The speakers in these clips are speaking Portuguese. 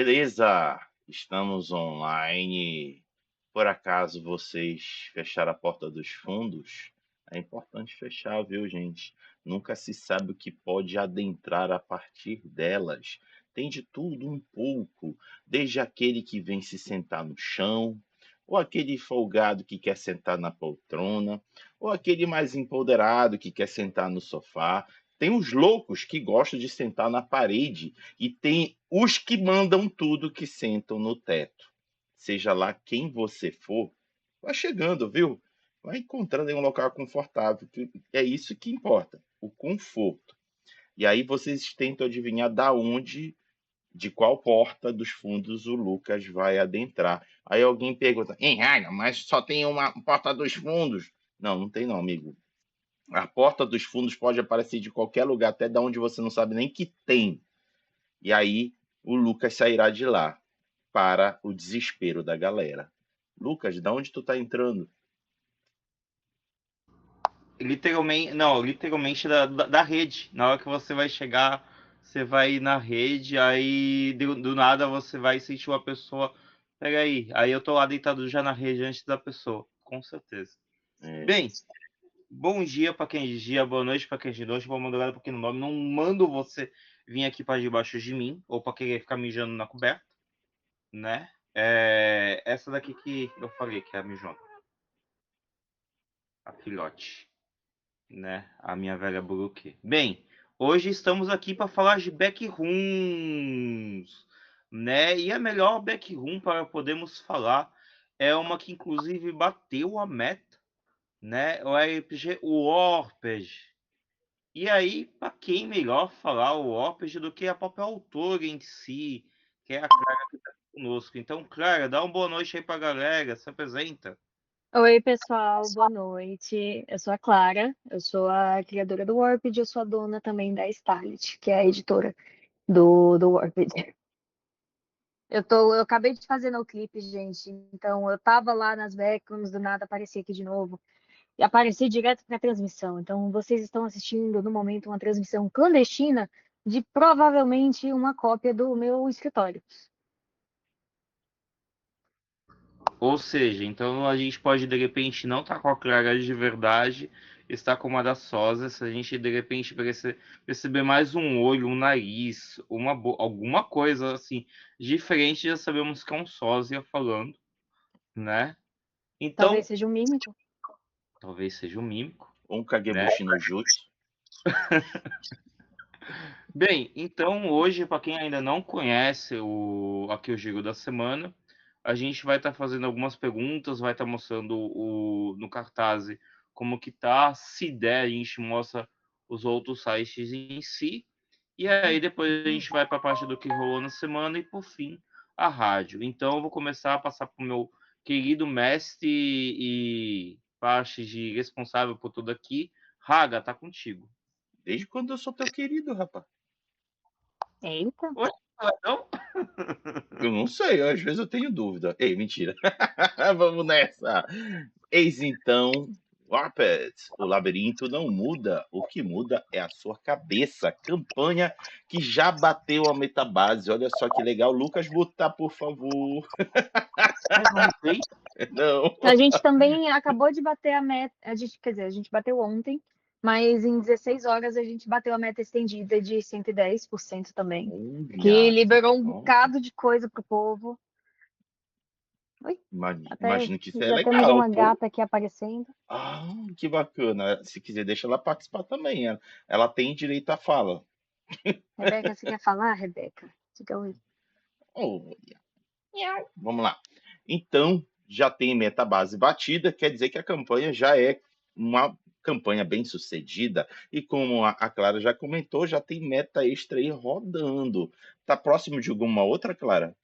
Beleza, estamos online. Por acaso vocês fecharam a porta dos fundos? É importante fechar, viu, gente? Nunca se sabe o que pode adentrar a partir delas. Tem de tudo um pouco, desde aquele que vem se sentar no chão, ou aquele folgado que quer sentar na poltrona, ou aquele mais empoderado que quer sentar no sofá. Tem os loucos que gostam de sentar na parede e tem os que mandam tudo que sentam no teto. Seja lá quem você for, vai chegando, viu? Vai encontrando em um local confortável. Que é isso que importa, o conforto. E aí vocês tentam adivinhar da onde, de qual porta dos fundos o Lucas vai adentrar. Aí alguém pergunta, mas só tem uma porta dos fundos. Não, não tem não, amigo. A porta dos fundos pode aparecer de qualquer lugar, até da onde você não sabe nem que tem. E aí o Lucas sairá de lá para o desespero da galera. Lucas, da onde tu tá entrando? Literalmente, não, literalmente da rede. Na hora que você vai chegar, você vai ir na rede, aí do nada você vai sentir uma pessoa. Peraí, aí eu tô lá deitado já na rede antes da pessoa, com certeza. É, Bem, bom dia para quem é de dia, boa noite para quem é de noite, boa madrugada para quem não dorme. Não mando você vir aqui para debaixo de mim, ou para querer ficar mijando na coberta, né? Essa daqui que eu falei, que é a mijona. A filhote. Né? A minha velha Brook. Bem, hoje estamos aqui para falar de backrooms, né? E a melhor backroom para podermos falar é uma que inclusive bateu a meta, né? O RPG Warped. E aí, para quem melhor falar o Warped do que a própria autora em si, que é a Clara que está conosco. Então, Clara, dá uma boa noite aí para a galera, se apresenta. Oi, pessoal, boa noite. Eu sou a Clara, eu sou a criadora do Warped, eu sou a dona também da Starlit, que é a editora do Warped. Eu acabei de fazer no clipe, gente, então eu tava lá nas backrooms, do nada apareci aqui de novo, e apareci direto para a transmissão. Então vocês estão assistindo no momento uma transmissão clandestina de provavelmente uma cópia do meu escritório. Ou seja, então a gente pode de repente não estar com a Clara de verdade, estar com uma das sósias, se a gente de repente perceber mais um olho, um nariz, alguma coisa assim diferente, já sabemos que é um sósia falando, né? Talvez Então, seja um mímico. talvez seja um mímico, um né? Kagebushi no Jutsu. Bem, então hoje, para quem ainda não conhece aqui o Giro da Semana, a gente vai estar fazendo algumas perguntas, vai estar mostrando no cartaz como que tá, se der a gente mostra os outros sites em si, e aí depois a gente vai para a parte do que rolou na semana e por fim a rádio. Então eu vou começar a passar para o meu querido mestre e parte de responsável por tudo aqui. Raga, tá contigo. Desde quando eu sou teu querido, rapaz? Eita. Oi, não? Eu não sei, às vezes eu tenho dúvida. Ei, mentira. Vamos nessa. Eis então, Warped. O labirinto não muda, o que muda é a sua cabeça. Campanha que já bateu a metabase. Olha só que legal. Lucas, botar, por favor. Mas não sei. Não. A gente também acabou de bater a meta, quer dizer, a gente bateu ontem, mas em 16 horas a gente bateu a meta estendida de 110% também, que Olha, liberou um ó, bocado de coisa pro povo. Oi, até imagino que isso é já temos legal, uma pô. gata aqui aparecendo. Ah, que bacana. Se quiser, deixa ela participar também. Ela tem direito à fala. Rebeca, você quer falar, Rebeca? Fica oi. Oh, vamos lá. Então, já tem metabase batida, quer dizer que a campanha já é uma campanha bem sucedida. E como a Clara já comentou, já tem meta extra aí rodando. Tá próximo de alguma outra, Clara?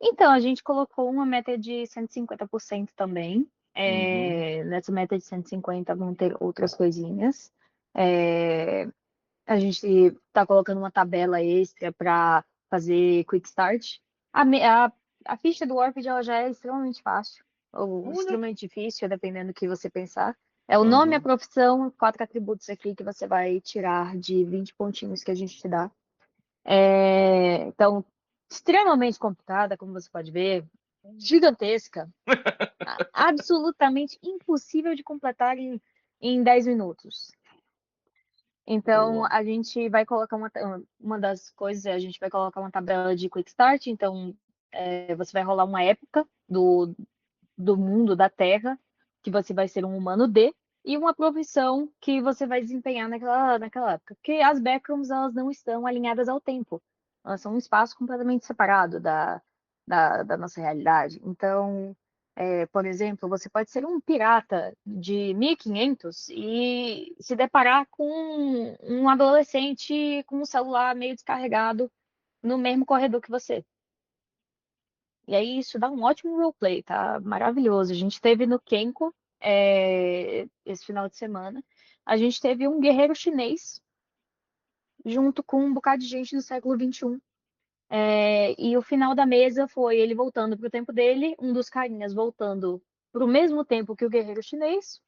Então, a gente colocou uma meta de 150% também. Uhum. Nessa meta de 150 vão ter outras coisinhas. É, A gente está colocando uma tabela extra para fazer quick start. A, me- a, a ficha do Warped ela já é extremamente fácil, ou Olha. extremamente difícil, dependendo do que você pensar. É o nome, a Uhum. profissão, 4 atributos aqui que você vai tirar de 20 pontinhos que a gente te dá. Então, extremamente complicada, como você pode ver, gigantesca, absolutamente impossível de completar em 10 minutos. Então, Boa. a gente vai colocar uma das coisas, a gente vai colocar uma tabela de Quick Start, então você vai rolar uma época do mundo, da Terra, que você vai ser um humano D, e uma profissão que você vai desempenhar naquela época. Porque as backrooms, elas não estão alinhadas ao tempo. Elas são um espaço completamente separado da nossa realidade. Então, por exemplo, você pode ser um pirata de 1500 e se deparar com um adolescente com um celular meio descarregado no mesmo corredor que você. E aí isso dá um ótimo roleplay, tá? Maravilhoso. A gente teve no Kenko, esse final de semana, a gente teve um guerreiro chinês junto com um bocado de gente do século XXI. E o final da mesa foi ele voltando para o tempo dele, um dos carinhas voltando para o mesmo tempo que o guerreiro chinês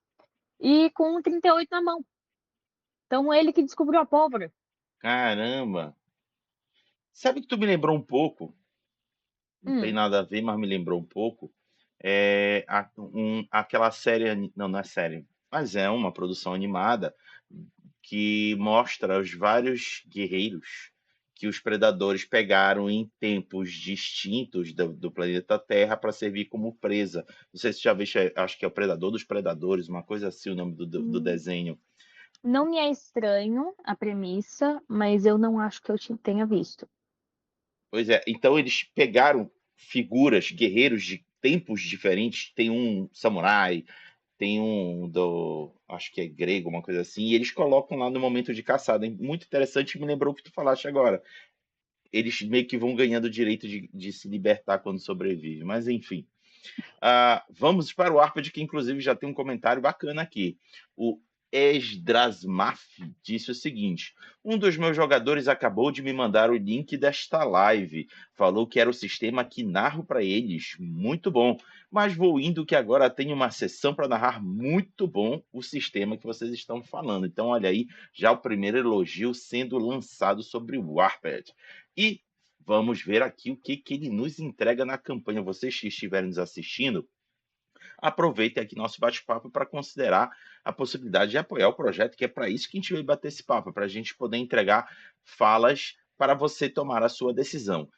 e com um 38 na mão. Então ele que descobriu a pólvora. Caramba! Sabe que tu me lembrou um pouco? Não tem Hum, nada a ver, mas me lembrou um pouco. Aquela série, não, não é série, mas é uma produção animada que mostra os vários guerreiros que os predadores pegaram em tempos distintos do planeta Terra para servir como presa. Não sei se você já viu, acho que é o Predador dos Predadores, uma coisa assim, o nome do hum, desenho. não me é estranho a premissa, mas eu não acho que eu tenha visto. Pois é, então eles pegaram figuras, guerreiros de tempos diferentes. Tem um samurai, tem um do, acho que é grego, uma coisa assim, e eles colocam lá no momento de caçada. Muito interessante, me lembrou o que tu falaste agora. Eles meio que vão ganhando o direito de se libertar quando sobrevive. Mas enfim. Vamos para o Arpad, que inclusive já tem um comentário bacana aqui. O Esdrasmaf disse o seguinte: um dos meus jogadores acabou de me mandar o link desta live. Falou que era o sistema que narro para eles. Muito bom. Mas vou indo que agora tem uma sessão para narrar muito bom o sistema que vocês estão falando. Então, olha aí, já o primeiro elogio sendo lançado sobre o Warped. E vamos ver aqui o que ele nos entrega na campanha. Vocês que estiverem nos assistindo, aproveitem aqui nosso bate-papo para considerar a possibilidade de apoiar o projeto, que é para isso que a gente veio bater esse papo, para a gente poder entregar falas para você tomar a sua decisão.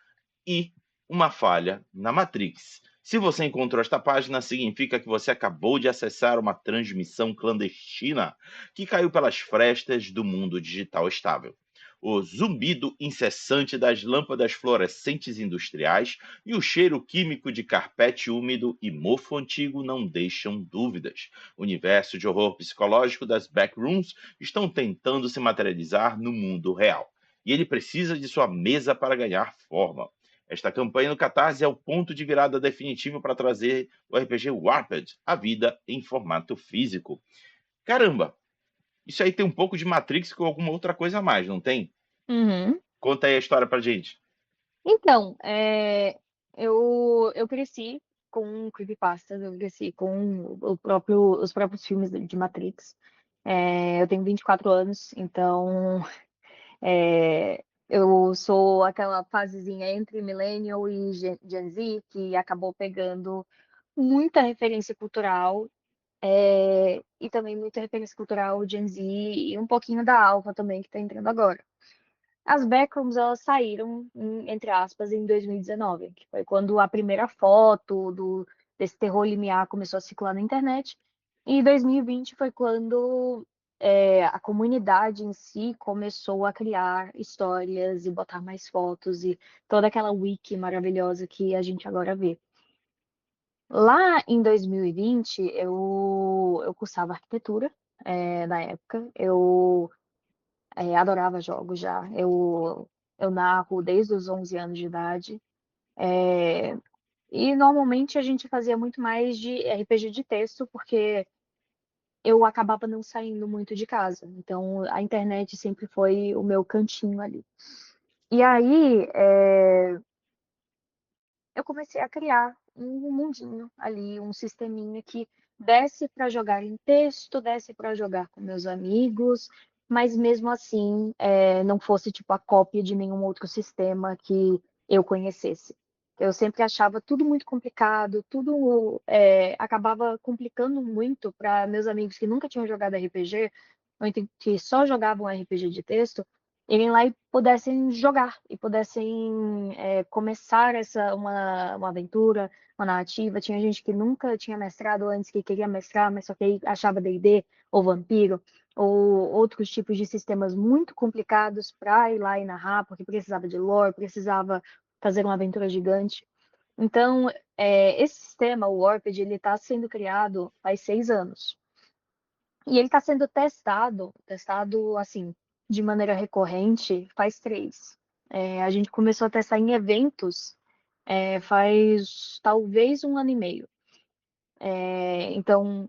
E uma falha na Matrix. Se você encontrou esta página, significa que você acabou de acessar uma transmissão clandestina que caiu pelas frestas do mundo digital estável. O zumbido incessante das lâmpadas fluorescentes industriais e o cheiro químico de carpete úmido e mofo antigo não deixam dúvidas. O universo de horror psicológico das backrooms estão tentando se materializar no mundo real. E ele precisa de sua mesa para ganhar forma. Esta campanha no Catarse é o ponto de virada definitivo para trazer o RPG Warped à vida em formato físico. Caramba, isso aí tem um pouco de Matrix com alguma outra coisa a mais, não tem? Uhum. Conta aí a história pra gente. Então, eu cresci com creepypastas, eu cresci com os próprios filmes de Matrix. Eu tenho 24 anos, então eu sou aquela fasezinha entre Millennial e Gen Z que acabou pegando muita referência cultural, e também muita referência cultural Gen Z e um pouquinho da Alpha também, que está entrando agora. As backrooms, elas saíram, entre aspas, em 2019, que foi quando a primeira foto desse terror limiar começou a circular na internet. E em 2020 foi quando a comunidade em si começou a criar histórias e botar mais fotos e toda aquela wiki maravilhosa que a gente agora vê. Lá em 2020, eu cursava arquitetura, na época. Eu adorava jogos já. Eu narro desde os 11 anos de idade. E normalmente a gente fazia muito mais de RPG de texto, porque eu acabava não saindo muito de casa. Então a internet sempre foi o meu cantinho ali. E aí eu comecei a criar um mundinho ali, um sisteminha que desse para jogar em texto, desse para jogar com meus amigos, mas mesmo assim não fosse tipo a cópia de nenhum outro sistema que eu conhecesse. Eu sempre achava tudo muito complicado, tudo acabava complicando muito para meus amigos que nunca tinham jogado RPG, ou então que só jogavam RPG de texto, irem lá e pudessem jogar, e pudessem começar uma aventura, uma narrativa. Tinha gente que nunca tinha mestrado antes, que queria mestrar, mas só que aí achava D&D ou Vampiro, ou outros tipos de sistemas muito complicados para ir lá e narrar, porque precisava de lore, precisava fazer uma aventura gigante. Então, esse sistema, o Warped, ele está sendo criado faz 6 anos. E ele está sendo testado assim, de maneira recorrente, faz 3. A gente começou a testar em eventos faz talvez 1 ano e meio. Então,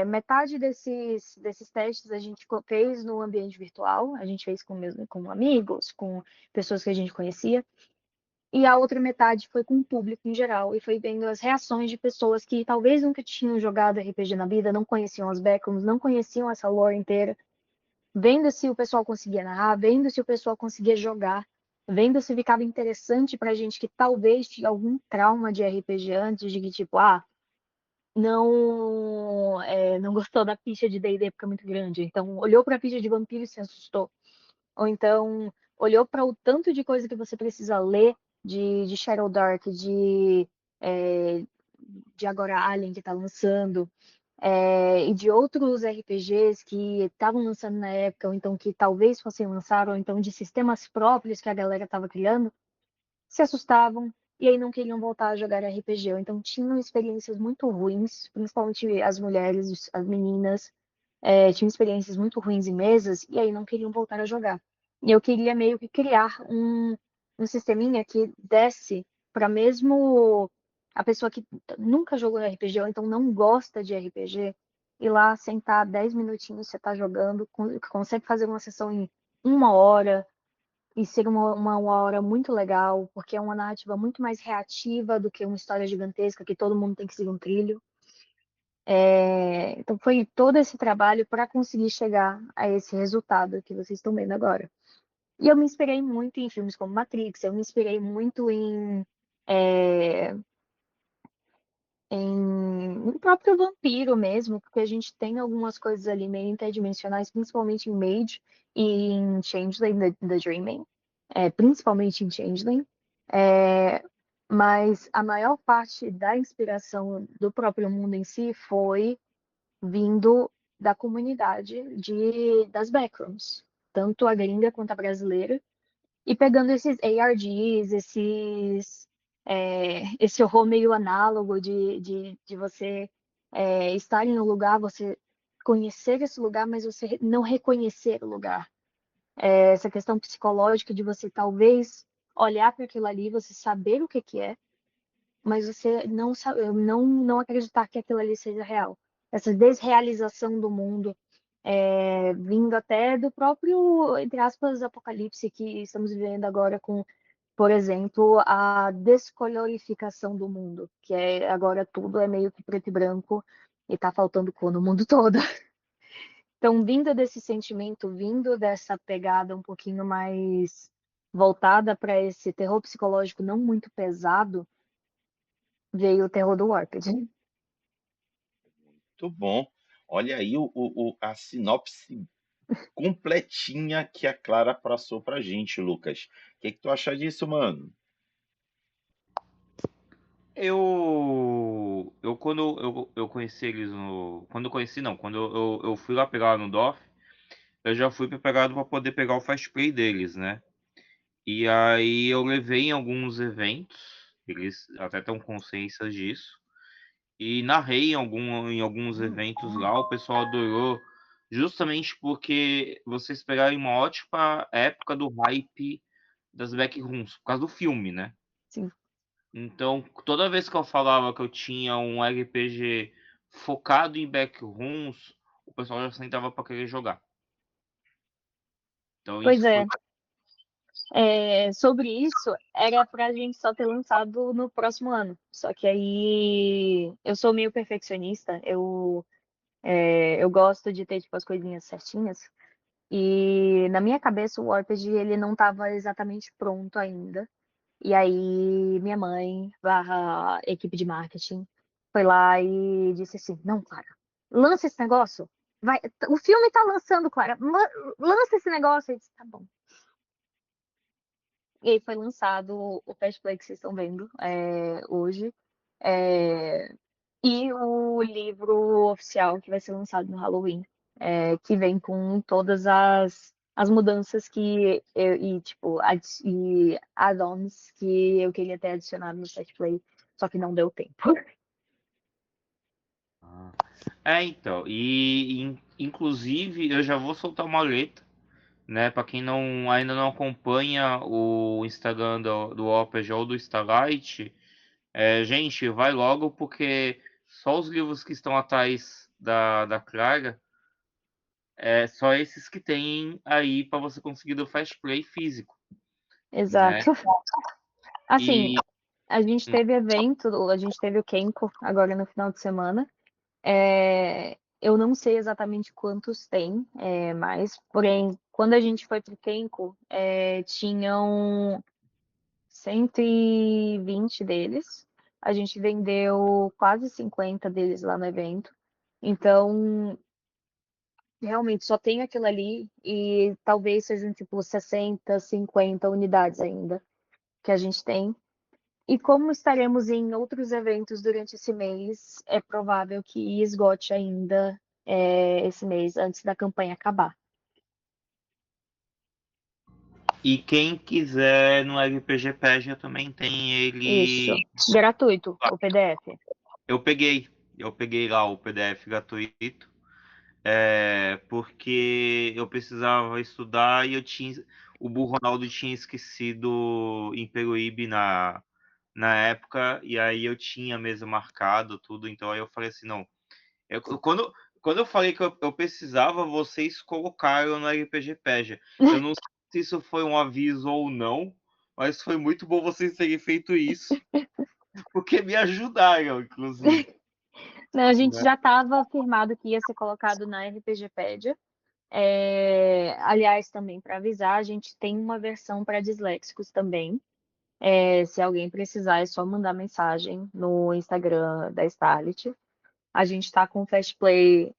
metade desses testes a gente fez no ambiente virtual, a gente fez com amigos, com pessoas que a gente conhecia, e a outra metade foi com o público em geral, e foi vendo as reações de pessoas que talvez nunca tinham jogado RPG na vida, não conheciam as backrooms, não conheciam essa lore inteira, vendo se o pessoal conseguia narrar, vendo se o pessoal conseguia jogar, vendo se ficava interessante pra gente que talvez tinha algum trauma de RPG antes, de que tipo, não gostou da ficha de D&D porque é muito grande. Então, olhou para a ficha de vampiro e se assustou. Ou então, olhou para o tanto de coisa que você precisa ler de Shadow Dark, é, de agora Alien que está lançando, e de outros RPGs que estavam lançando na época, ou então que talvez fossem lançar, ou então de sistemas próprios que a galera estava criando, se assustavam e aí não queriam voltar a jogar RPG. Ou então tinham experiências muito ruins, principalmente as mulheres, as meninas, tinham experiências muito ruins em mesas e aí não queriam voltar a jogar. E eu queria meio que criar um sisteminha que desse para mesmo a pessoa que nunca jogou RPG ou então não gosta de RPG, ir lá sentar 10 minutinhos, você tá jogando, consegue fazer uma sessão em 1 hora, e ser uma hora muito legal, porque é uma narrativa muito mais reativa do que uma história gigantesca que todo mundo tem que seguir um trilho. Então foi todo esse trabalho para conseguir chegar a esse resultado que vocês estão vendo agora. E eu me inspirei muito em filmes como Matrix, eu me inspirei muito é, no próprio Vampiro mesmo, porque a gente tem algumas coisas ali meio interdimensionais, principalmente em Mage e em Changeling, The Dreaming, principalmente em Changeling. É, mas a maior parte da inspiração do próprio mundo em si foi vindo da comunidade das backrooms, tanto a gringa quanto a brasileira, e pegando esses ARGs, esse horror meio análogo de você estar em um lugar, você conhecer esse lugar, mas você não reconhecer o lugar. Essa questão psicológica de você talvez olhar para aquilo ali, você saber o que é, mas você não acreditar que aquilo ali seja real. Essa desrealização do mundo, vindo até do próprio, entre aspas, apocalipse que estamos vivendo agora com, por exemplo, a descolorificação do mundo, que agora tudo é meio que preto e branco e tá faltando cor no mundo todo. Então, vindo desse sentimento, vindo dessa pegada um pouquinho mais voltada para esse terror psicológico não muito pesado, veio o terror do Warped. Muito bom. Olha aí a sinopse completinha que a Clara passou pra gente, Lucas. O que tu acha disso, mano? Eu quando eu conheci eles no. Quando eu conheci, não, quando eu fui lá pegar no DOF, eu já fui preparado para poder pegar o fast play deles, né? E aí eu levei em alguns eventos, eles até estão consciência disso, e narrei em alguns eventos lá, o pessoal adorou, justamente porque vocês pegaram uma ótima época do hype das backrooms, por causa do filme, né? Sim. Então, toda vez que eu falava que eu tinha um RPG focado em backrooms, o pessoal já sentava para querer jogar. Então, Pois isso foi. é. Sobre isso, era pra gente só ter lançado no próximo ano. Só que aí eu sou meio perfeccionista, eu gosto de ter tipo, as coisinhas certinhas. E na minha cabeça o Warped ele não estava exatamente pronto ainda. E aí minha mãe, barra equipe de marketing, foi lá e disse assim, não, Clara, lança esse negócio. Vai, o filme tá lançando, Clara, lança esse negócio. Eu disse, tá bom. E aí foi lançado o Fast Play que vocês estão vendo hoje. É, e o livro oficial que vai ser lançado no Halloween, que vem com todas as mudanças tipo, e add-ons que eu queria ter adicionado no Set Play, só que não deu tempo. Então, inclusive eu já vou soltar uma letra, né? Para quem ainda não acompanha o Instagram do Opage ou do Starlight, gente, vai logo porque só os livros que estão atrás da Clara, só esses que tem aí para você conseguir do Fast Play físico, né? Exato. Assim, E a gente teve evento, a gente teve o Kenko agora no final de semana. Eu não sei exatamente quantos tem, mas, porém, quando a gente foi pro Kenko, tinham 120 deles. A gente vendeu quase 50 deles lá no evento. Então, realmente só tem aquilo ali e talvez sejam tipo 60, 50 unidades ainda que a gente tem. E como estaremos em outros eventos durante esse mês, é provável que esgote ainda esse mês antes da campanha acabar. quem quiser no RPGpedia também tem Isso. ele. Gratuito, o PDF. Eu peguei lá o PDF gratuito, porque eu precisava estudar e o burro Ronaldo tinha esquecido em Peruíbe na época, e aí eu tinha mesmo marcado tudo, então aí eu falei assim, não, quando eu falei que eu precisava, vocês colocaram no RPGpedia. Eu não sei se isso foi um aviso ou não, mas foi muito bom vocês terem feito isso, porque me ajudaram, inclusive. Não, a gente Né? já estava afirmado que ia ser colocado na RPGpedia. Aliás, também para avisar, a gente tem uma versão para disléxicos também. Se alguém precisar, é só mandar mensagem no Instagram da Starlet. A gente está com o Fast Play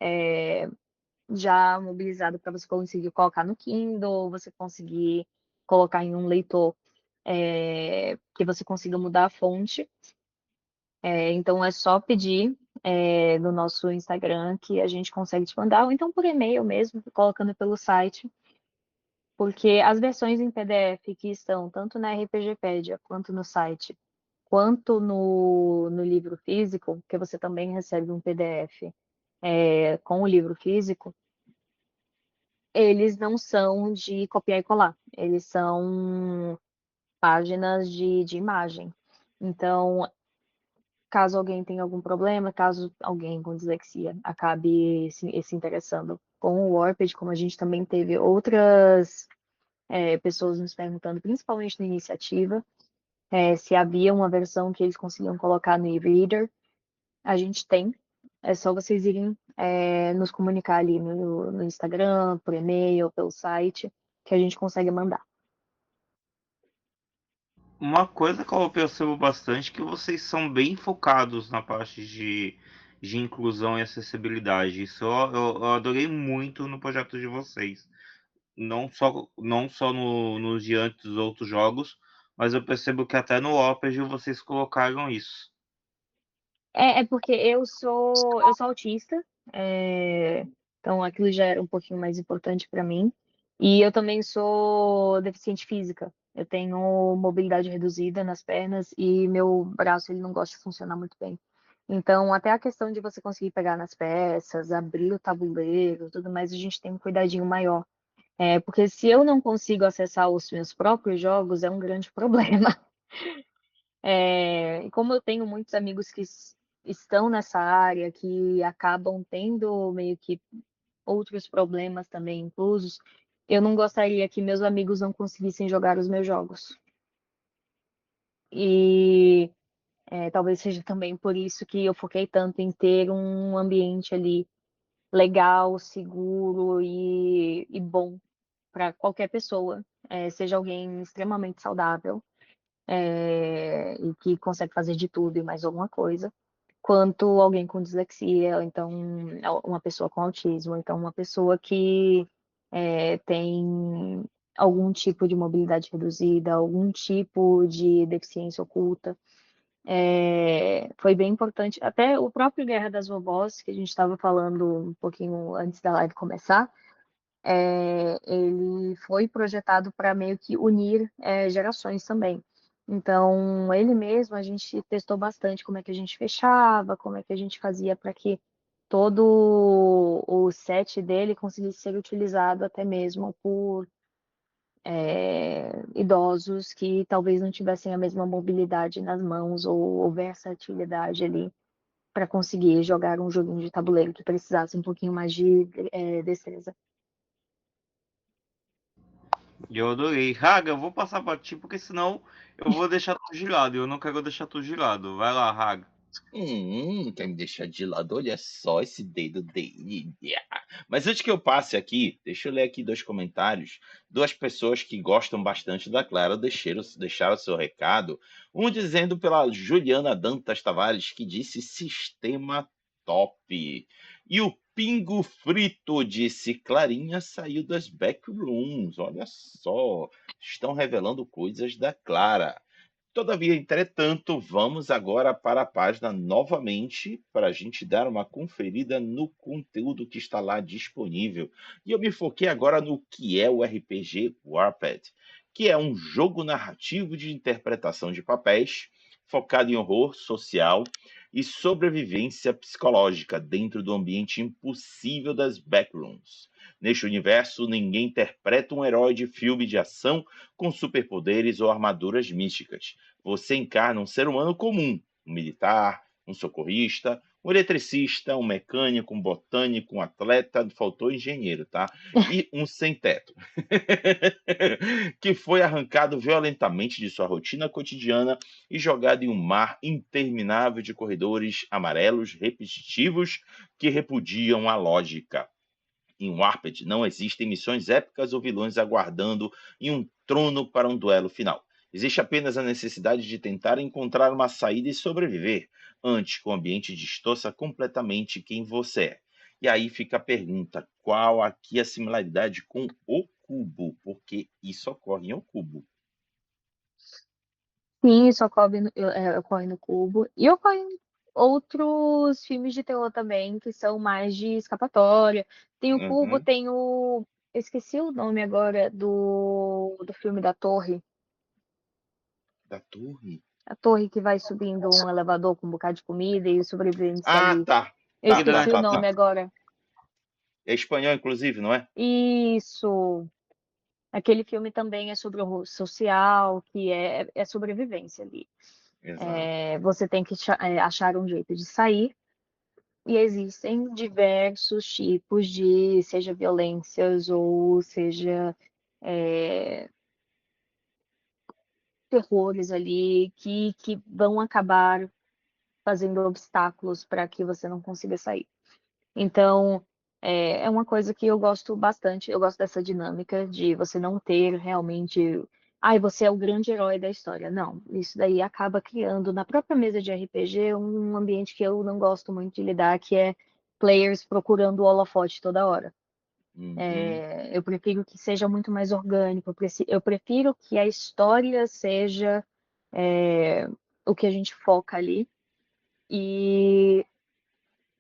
já mobilizado para você conseguir colocar no Kindle, você conseguir colocar em um leitor que você consiga mudar a fonte. Então é só pedir no nosso Instagram que a gente consegue te mandar, ou então por e-mail mesmo, colocando pelo site, porque as versões em PDF que estão tanto na RPGpedia quanto no site, quanto no livro físico, que você também recebe um PDF com o livro físico, eles não são de copiar e colar, eles são páginas de imagem. Então, caso alguém tenha algum problema, caso alguém com dislexia acabe se interessando com o Warped, como a gente também teve outras pessoas nos perguntando, principalmente na iniciativa, se havia uma versão que eles conseguiam colocar no e-reader, a gente tem. É só vocês irem nos comunicar ali no Instagram, por e-mail, pelo site, que a gente consegue mandar. Uma coisa que eu percebo bastante é que vocês são bem focados na parte de inclusão e acessibilidade. Isso eu adorei muito no projeto de vocês. Não só nos diante dos outros jogos, mas eu percebo que até no Opage vocês colocaram isso. Porque eu sou autista, então aquilo já era um pouquinho mais importante para mim. E eu também sou deficiente física. Eu tenho mobilidade reduzida nas pernas e meu braço ele não gosta de funcionar muito bem. Então, até a questão de você conseguir pegar nas peças, abrir o tabuleiro, tudo mais, a gente tem um cuidadinho maior. Porque se eu não consigo acessar os meus próprios jogos, é um grande problema. E como eu tenho muitos amigos que estão nessa área, que acabam tendo meio que outros problemas também inclusos, eu não gostaria que meus amigos não conseguissem jogar os meus jogos. E talvez seja também por isso que eu foquei tanto em ter um ambiente ali legal, seguro e bom para qualquer pessoa, seja alguém extremamente saudável, e que consegue fazer de tudo e mais alguma coisa, quanto alguém com dislexia, ou então uma pessoa com autismo, ou então uma pessoa que tem algum tipo de mobilidade reduzida, algum tipo de deficiência oculta. Foi bem importante. Até o próprio Guerra das Vovós, que a gente estava falando um pouquinho antes da live começar, ele foi projetado para meio que unir gerações também. Então, ele mesmo, a gente testou bastante como é que a gente fechava, como é que a gente fazia para que todo o set dele conseguisse ser utilizado até mesmo por idosos que talvez não tivessem a mesma mobilidade nas mãos ou versatilidade ali para conseguir jogar um joguinho de tabuleiro que precisasse um pouquinho mais de destreza. Eu adorei. Raga, eu vou passar pra ti, porque senão eu vou deixar tu de lado. E eu não quero deixar tu de lado. Vai lá, Raga. Quer me deixar de lado? Olha só esse dedo dele. Mas antes que eu passe aqui, deixa eu ler aqui 2 comentários. 2 pessoas que gostam bastante da Clara deixaram seu recado. Um dizendo pela Juliana Dantas Tavares, que disse sistema top. E o Pingo Frito disse Clarinha saiu das backrooms. Olha só, estão revelando coisas da Clara. Todavia, entretanto, vamos agora para a página novamente para a gente dar uma conferida no conteúdo que está lá disponível. E eu me foquei agora no que é o RPG Warped, que é um jogo narrativo de interpretação de papéis focado em horror social e sobrevivência psicológica dentro do ambiente impossível das backrooms. Neste universo, ninguém interpreta um herói de filme de ação com superpoderes ou armaduras místicas. Você encarna um ser humano comum, um militar, um socorrista, um eletricista, um mecânico, um botânico, um atleta, faltou engenheiro, tá? E um sem-teto, que foi arrancado violentamente de sua rotina cotidiana e jogado em um mar interminável de corredores amarelos repetitivos que repudiam a lógica. Em Warped não existem missões épicas ou vilões aguardando em um trono para um duelo final. Existe apenas a necessidade de tentar encontrar uma saída e sobreviver, antes que o ambiente distorça completamente quem você é. E aí fica a pergunta, qual aqui a similaridade com o cubo? Porque isso ocorre em O Cubo. Sim, isso ocorre no Cubo. E ocorre em outros filmes de terror também, que são mais de escapatória. Tem o Cubo, Uhum. tem o. Eu esqueci o nome agora do filme da Torre. Da torre? A torre que vai subindo um elevador com um bocado de comida e os sobreviventes Ah, ali. tá. Eu Tá, Vida tá, esqueci o tá, nome tá. agora. É espanhol, inclusive, não é? Isso. Aquele filme também é sobre horror social, que é sobrevivência ali. Exato. Você tem que achar um jeito de sair. E existem diversos tipos de, seja violências ou seja terrores ali, que vão acabar fazendo obstáculos para que você não consiga sair. Então, é uma coisa que eu gosto bastante. Eu gosto dessa dinâmica de você não ter realmente. Ai, você é o grande herói da história. Não, isso daí acaba criando na própria mesa de RPG um ambiente que eu não gosto muito de lidar, que é players procurando o holofote toda hora. Uhum. Eu prefiro que seja muito mais orgânico. Eu prefiro que a história seja é, o que a gente foca ali. E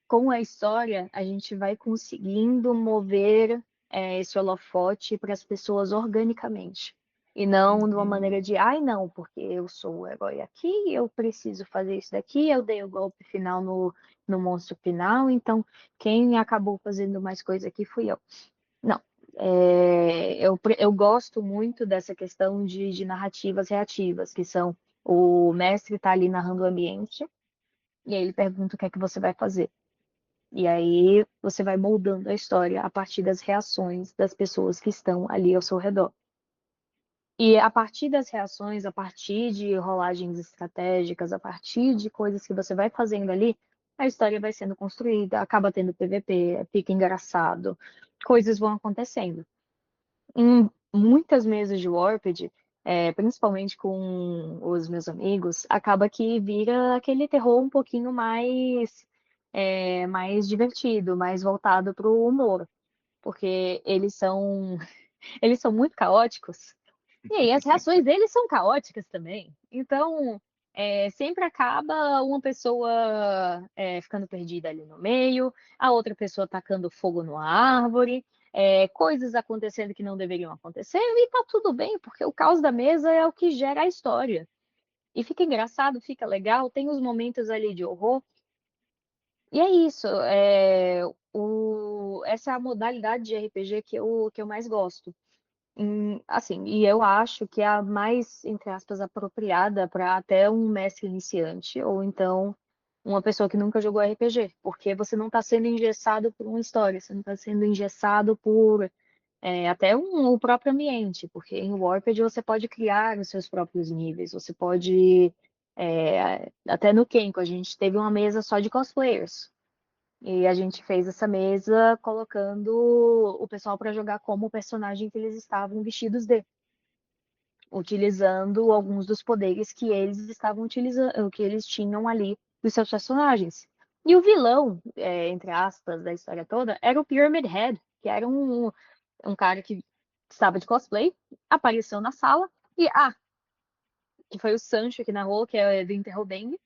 com a história, a gente vai conseguindo mover esse holofote para as pessoas organicamente. E não de uma maneira Uhum. de, ai, não, porque eu sou o herói aqui, eu preciso fazer isso daqui, eu dei o golpe final no monstro final, então quem acabou fazendo mais coisa aqui fui eu. Não. Eu gosto muito dessa questão de narrativas reativas, que são o mestre está ali narrando o ambiente, e aí ele pergunta o que é que você vai fazer. E aí você vai moldando a história a partir das reações das pessoas que estão ali ao seu redor. E a partir das reações, a partir de rolagens estratégicas, a partir de coisas que você vai fazendo ali, a história vai sendo construída, acaba tendo PVP, fica engraçado, coisas vão acontecendo. Em muitas mesas de Warped, principalmente com os meus amigos, acaba que vira aquele terror um pouquinho mais divertido, mais voltado para o humor, porque eles são muito caóticos. E aí as reações deles são caóticas também. Então, sempre acaba uma pessoa ficando perdida ali no meio, a outra pessoa tacando fogo numa árvore, coisas acontecendo que não deveriam acontecer, e tá tudo bem, porque o caos da mesa é o que gera a história. E fica engraçado, fica legal, tem os momentos ali de horror. E é isso. Essa é a modalidade de RPG que eu mais gosto. Assim, e eu acho que é a mais, entre aspas, apropriada para até um mestre iniciante, ou então uma pessoa que nunca jogou RPG, porque você não está sendo engessado por uma história, você não está sendo engessado por até o próprio ambiente, porque em Warped você pode criar os seus próprios níveis, você pode. Até no Kenko, a gente teve uma mesa só de cosplayers. E a gente fez essa mesa colocando o pessoal para jogar como o personagem que eles estavam vestidos de, utilizando alguns dos poderes que eles estavam utilizando, que eles tinham ali dos seus personagens. E o vilão, entre aspas, da história toda, era o Pyramid Head, que era um cara que estava de cosplay, apareceu na sala e, que foi o Sancho que narrou, que é do Interrobang.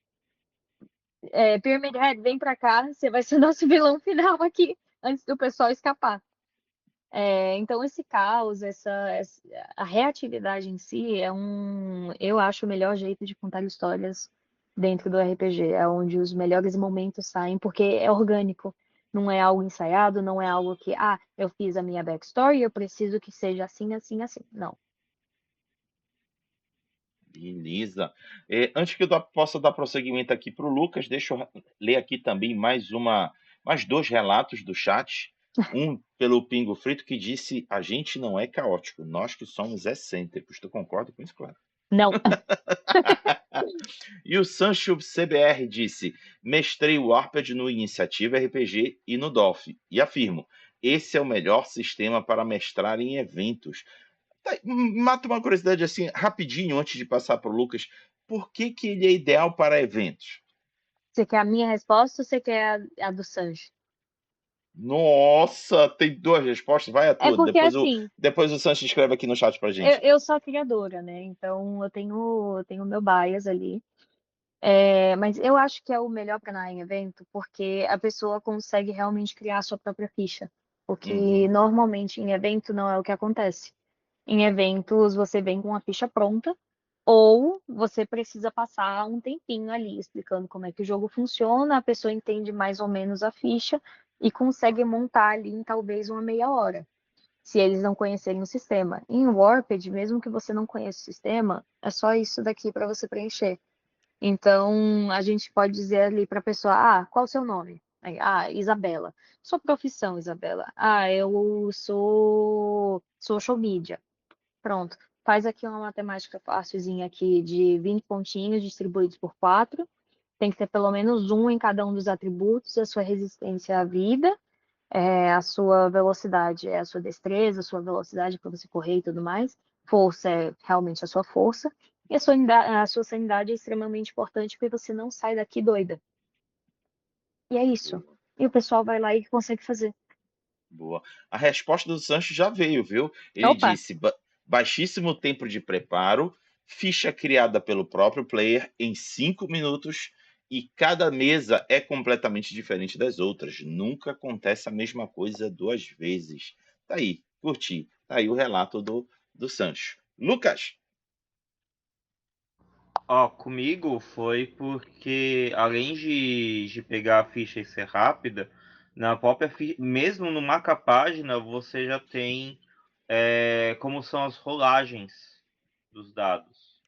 Pyramid Head, vem pra cá, você vai ser nosso vilão final aqui, antes do pessoal escapar. Então esse caos, a reatividade em si eu acho o melhor jeito de contar histórias dentro do RPG, é onde os melhores momentos saem, porque é orgânico, não é algo ensaiado, não é algo que, eu fiz a minha backstory, eu preciso que seja assim, assim, assim. Não. Beleza. Antes que eu possa dar prosseguimento aqui para o Lucas, deixa eu ler aqui também mais dois relatos do chat. Um pelo Pingo Frito que disse: a gente não é caótico, nós que somos excêntricos. Tu concorda com isso, claro? Não. E o Sancho CBR disse: mestrei o Warped no Iniciativa RPG e no DOF. E afirmo: esse é o melhor sistema para mestrar em eventos. Tá, mata uma curiosidade assim, rapidinho, antes de passar para o Lucas. Por que ele é ideal para eventos? Você quer a minha resposta ou você quer a do Sancho? Nossa, tem duas respostas, vai a É tua. porque, assim, Depois o Sancho escreve aqui no chat pra eu, gente. eu sou a criadora, né? Então eu tenho o meu bias ali. Mas eu acho que é o melhor para narrar em evento, porque a pessoa consegue realmente criar a sua própria ficha. O que Uhum. normalmente em evento não é o que acontece. Em eventos você vem com a ficha pronta, ou você precisa passar um tempinho ali explicando como é que o jogo funciona, a pessoa entende mais ou menos a ficha e consegue montar ali em talvez uma meia hora, se eles não conhecerem o sistema. Em Warped, mesmo que você não conheça o sistema, é só isso daqui para você preencher. Então, a gente pode dizer ali para a pessoa: qual o seu nome? Aí, Isabela. Sua profissão, Isabela. Eu sou social media. Pronto. Faz aqui uma matemática fácilzinha aqui de 20 pontinhos distribuídos por 4. Tem que ter pelo menos um em cada um dos atributos, a sua resistência à vida, a sua velocidade é a sua destreza, a sua velocidade para você correr e tudo mais. Força é realmente a sua força. E a sua sanidade é extremamente importante porque você não sai daqui doida. E é isso. Boa, E o pessoal vai lá e consegue fazer. boa. A resposta do Sancho já veio, viu? Ele Opa! disse: baixíssimo tempo de preparo, ficha criada pelo próprio player em 5 minutos e cada mesa é completamente diferente das outras. Nunca acontece a mesma coisa duas vezes. Tá aí, curti. Tá aí o relato do Sancho. Lucas, Comigo foi porque, além de pegar a ficha e ser rápida, na própria mesmo no marca-página, você já tem como são as rolagens dos dados,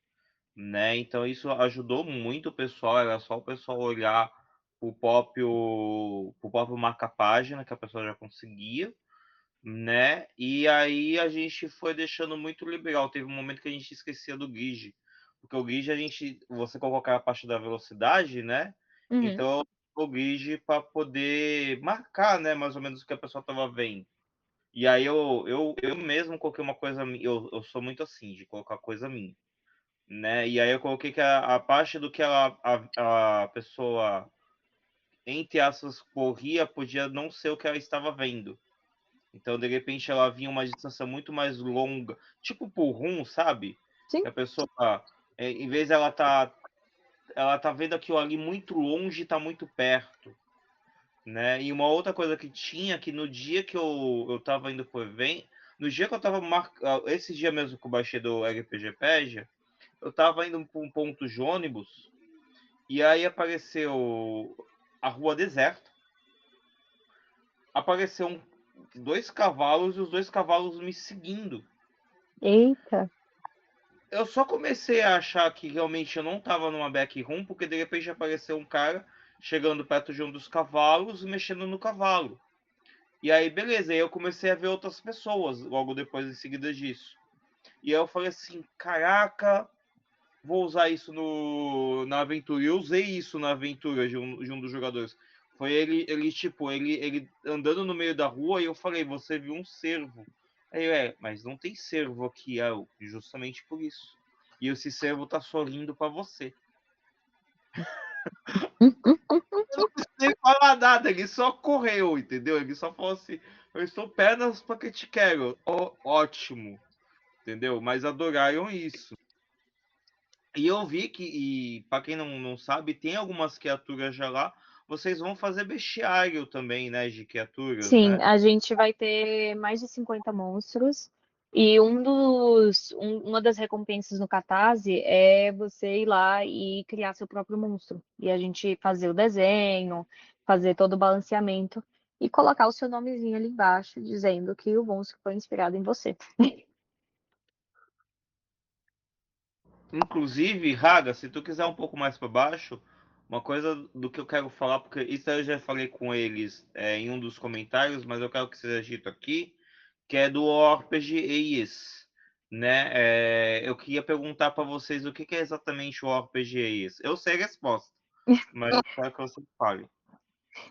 né? Então isso ajudou muito o pessoal, era só o pessoal olhar pro próprio marca-página que a pessoa já conseguia, né? E aí a gente foi deixando muito liberal. Teve um momento que a gente esquecia do grid, porque o grid você colocava a parte da velocidade, né? Uhum. Então o grid para poder marcar, né, mais ou menos o que a pessoa estava vendo. E aí eu mesmo coloquei uma coisa, eu sou muito assim, de colocar coisa minha, né? E aí eu coloquei que a parte do que a pessoa, entre aspas, corria, podia não ser o que ela estava vendo. Então, de repente, ela vinha uma distância muito mais longa, tipo por rum, sabe? Sim. Que a pessoa, em vez de ela tá vendo aquilo ali muito longe, tá muito perto, né? E uma outra coisa que tinha, que no dia que eu tava indo pro evento, no dia que eu tava esse dia mesmo que eu baixei do RPGpedia, eu tava indo para um ponto de ônibus, e aí apareceu a rua deserta, apareceu dois cavalos e os dois cavalos me seguindo. Eita. Eu só comecei a achar que realmente eu não tava numa backroom, porque de repente apareceu um cara chegando perto de um dos cavalos e mexendo no cavalo. E aí, beleza, aí eu comecei a ver outras pessoas logo depois, em seguida disso. E aí eu falei assim, caraca, vou usar isso na aventura. E eu usei isso na aventura de um dos jogadores. Foi ele andando no meio da rua e eu falei, você viu um cervo. Aí mas não tem cervo aqui, justamente por isso. E esse cervo tá sorrindo para você. Sem falar nada, ele só correu, entendeu? Ele só falou assim, eu estou pernas porque te quero. Ótimo, entendeu? Mas adoraram isso. E eu vi que, para quem não sabe, tem algumas criaturas já lá. Vocês vão fazer bestiário também, né? De criaturas, Sim, né? a gente vai ter mais de 50 monstros. E uma das recompensas no Catarse é você ir lá e criar seu próprio monstro. E a gente fazer o desenho, fazer todo o balanceamento e colocar o seu nomezinho ali embaixo, dizendo que o monstro foi inspirado em você. Inclusive, Raga, se tu quiser um pouco mais para baixo, uma coisa do que eu quero falar, porque isso eu já falei com eles em um dos comentários, mas eu quero que seja dito aqui, que é do RPGs, né? Eu queria perguntar para vocês o que é exatamente o RPGs. Eu sei a resposta, mas eu quero que vocês falem.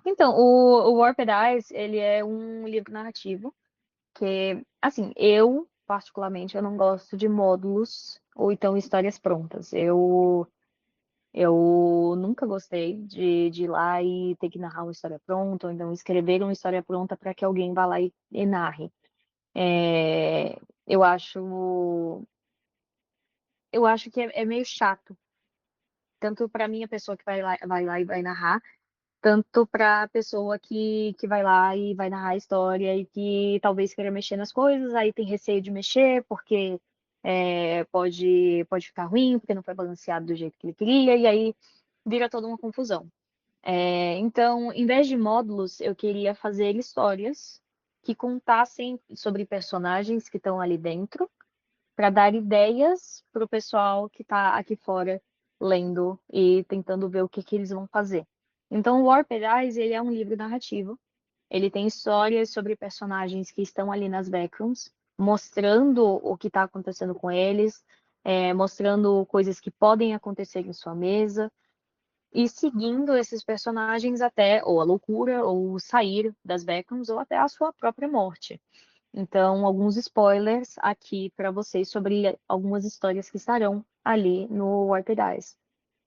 Então, o Warped Eyes, ele é um livro narrativo que, assim, eu, particularmente, eu não gosto de módulos ou então histórias prontas. Eu nunca gostei de ir lá e ter que narrar uma história pronta, ou então escrever uma história pronta para que alguém vá lá e narre. É, eu acho, eu acho que é meio chato, tanto para mim, a pessoa que vai lá e vai narrar, tanto para a pessoa que vai lá e vai narrar a história e que talvez queira mexer nas coisas, aí tem receio de mexer porque pode ficar ruim, porque não foi balanceado do jeito que ele queria, e aí vira toda uma confusão. Então, em vez de módulos, eu queria fazer histórias que contassem sobre personagens que estão ali dentro, para dar ideias para o pessoal que está aqui fora lendo e tentando ver o que eles vão fazer. Então, o Warped Eyes, ele é um livro narrativo. Ele tem histórias sobre personagens que estão ali nas backrooms, mostrando o que está acontecendo com eles, mostrando coisas que podem acontecer em sua mesa, e seguindo esses personagens até ou a loucura, ou sair das backrooms, ou até a sua própria morte. Então, alguns spoilers aqui para vocês sobre algumas histórias que estarão ali no Warped Eyes.